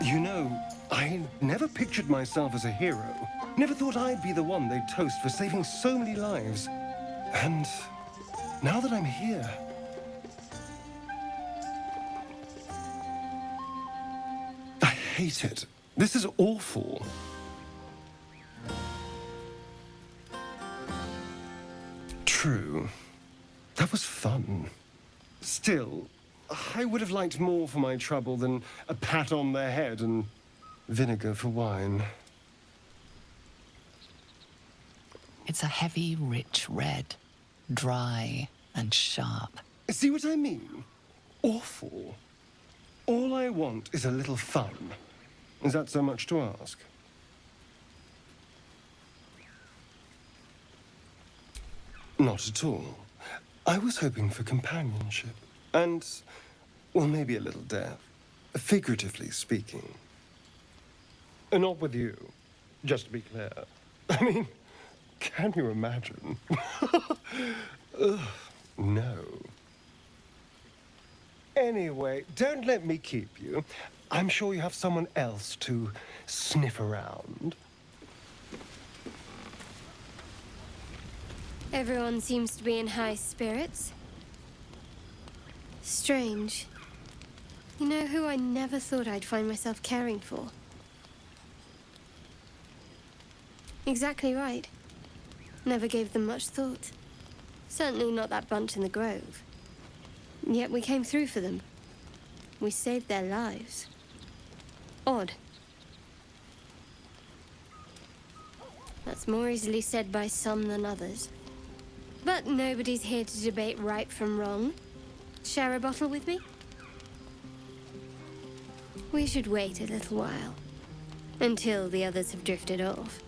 You know, I never pictured myself as a hero. Never thought I'd be the one they'd toast for saving so many lives. And now that I'm here... I hate it. This is awful. True. That was fun. Still, I would have liked more for my trouble than a pat on the head and vinegar for wine. It's a heavy, rich red. Dry and sharp. See what I mean? Awful. All I want is a little fun. Is that so much to ask? Not at all. I was hoping for companionship. And, well, maybe a little death. Figuratively speaking. Not with you, just to be clear. I mean, can you imagine? Ugh, no. Anyway, don't let me keep you. I'm sure you have someone else to sniff around. Everyone seems to be in high spirits. Strange. You know who I never thought I'd find myself caring for? Exactly right. Never gave them much thought. Certainly not that bunch in the Grove. Yet we came through for them. We saved their lives. Odd. That's more easily said by some than others. But nobody's here to debate right from wrong. Share a bottle with me? We should wait a little while. Until the others have drifted off.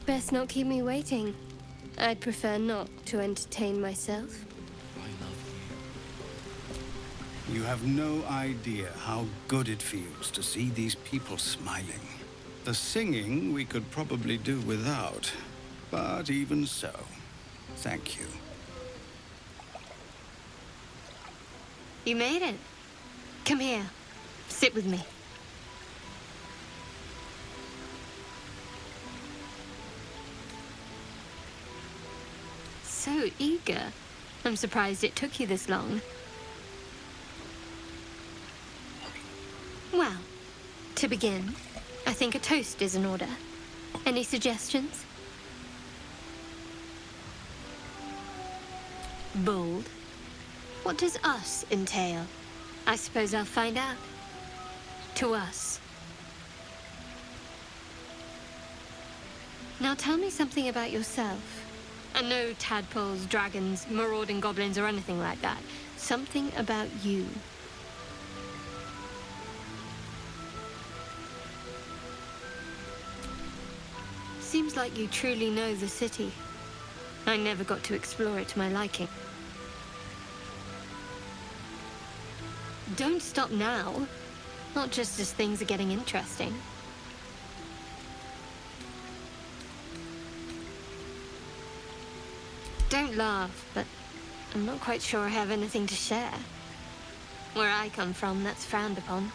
Best not keep me waiting. I'd prefer not to entertain myself. You have no idea how good it feels to see these people smiling. The singing we could probably do without, but even so, thank you. You made it. Come here. Sit with me. So eager. I'm surprised it took you this long. Well, to begin, I think a toast is in order. Any suggestions? Bold. What does us entail? I suppose I'll find out. To us. Now tell me something about yourself. And no tadpoles, dragons, marauding goblins, or anything like that. Something about you. Seems like you truly know the city. I never got to explore it to my liking. Don't stop now. Not just as things are getting interesting. Don't laugh, but I'm not quite sure I have anything to share. Where I come from, that's frowned upon.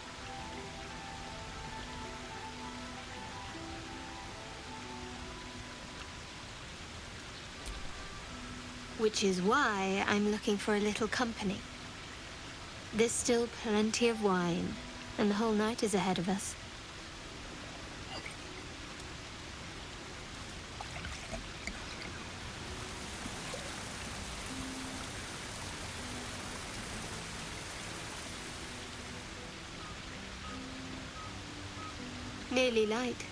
Which is why I'm looking for a little company. There's still plenty of wine, and the whole night is ahead of us. Nearly light.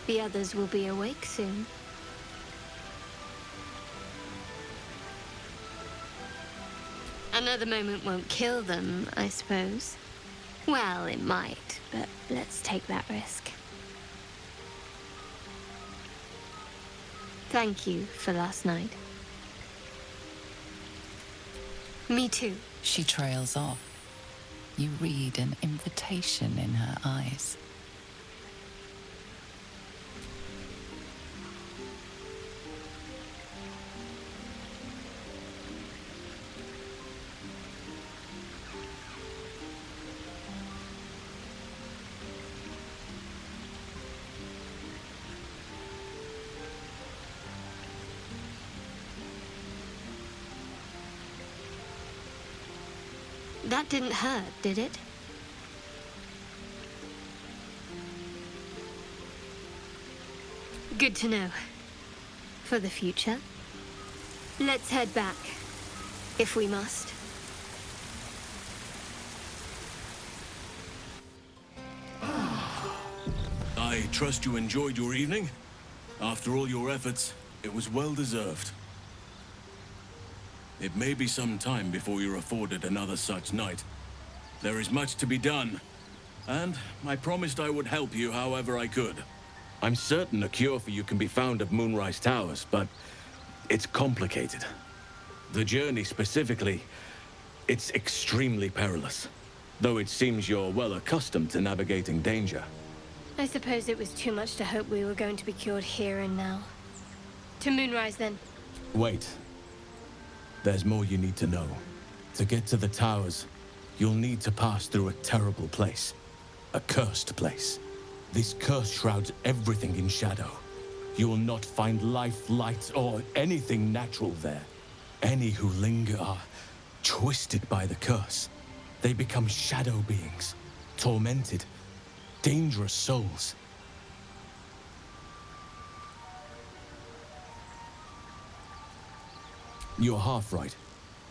The others will be awake soon. Another moment won't kill them, I suppose. Well, it might, but let's take that risk. Thank you for last night. Me too. She trails off. You read an invitation in her eyes. That didn't hurt, did it? Good to know. For the future. Let's head back, if we must. I trust you enjoyed your evening. After all your efforts, it was well deserved. It may be some time before you're afforded another such night. There is much to be done, and I promised I would help you however I could. I'm certain a cure for you can be found at Moonrise Towers, but it's complicated. The journey specifically, it's extremely perilous, though it seems you're well accustomed to navigating danger. I suppose it was too much to hope we were going to be cured here and now. To Moonrise, then. Wait. There's more you need to know. To get to the towers, you'll need to pass through a terrible place. A cursed place. This curse shrouds everything in shadow. You will not find life, light, or anything natural there. Any who linger are twisted by the curse. They become shadow beings, tormented, dangerous souls. You're half right.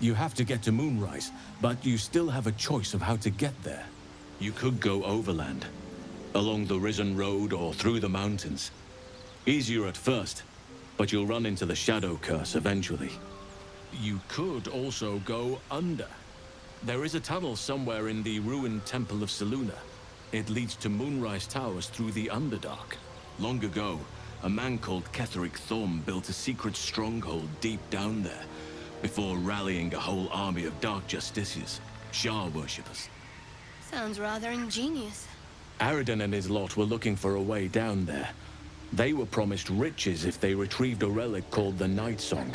You have to get to Moonrise, but you still have a choice of how to get there. You could go overland, along the Risen Road or through the mountains. Easier at first, but you'll run into the Shadow Curse eventually. You could also go under. There is a tunnel somewhere in the ruined Temple of Selûne. It leads to Moonrise Towers through the Underdark. Long ago, a man called Ketheric Thorm built a secret stronghold deep down there, before rallying a whole army of Dark Justiciars. Shah worshippers. Sounds rather ingenious. Aradin and his lot were looking for a way down there. They were promised riches if they retrieved a relic called the Night Song.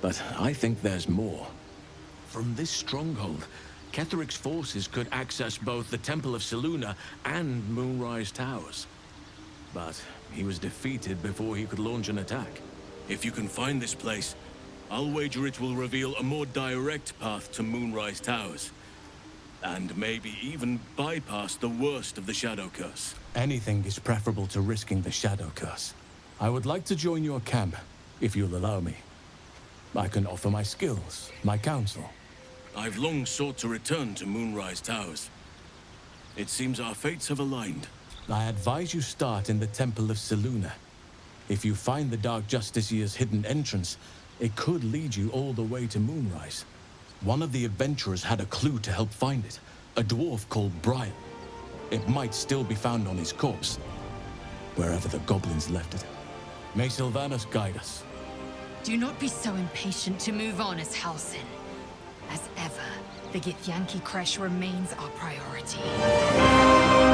But I think there's more. From this stronghold, Ketheric's forces could access both the Temple of Selûne and Moonrise Towers. But he was defeated before he could launch an attack. If you can find this place, I'll wager it will reveal a more direct path to Moonrise Towers. And maybe even bypass the worst of the Shadow Curse. Anything is preferable to risking the Shadow Curse. I would like to join your camp, if you'll allow me. I can offer my skills, my counsel. I've long sought to return to Moonrise Towers. It seems our fates have aligned. I advise you start in the Temple of Selûne. If you find the Dark Justiciar's hidden entrance, it could lead you all the way to Moonrise. One of the adventurers had a clue to help find it, a dwarf called Brian. It might still be found on his corpse, wherever the goblins left it. May Sylvanas guide us. Do not be so impatient to move on as Halsin. As ever, the Githyanki Kresh remains our priority.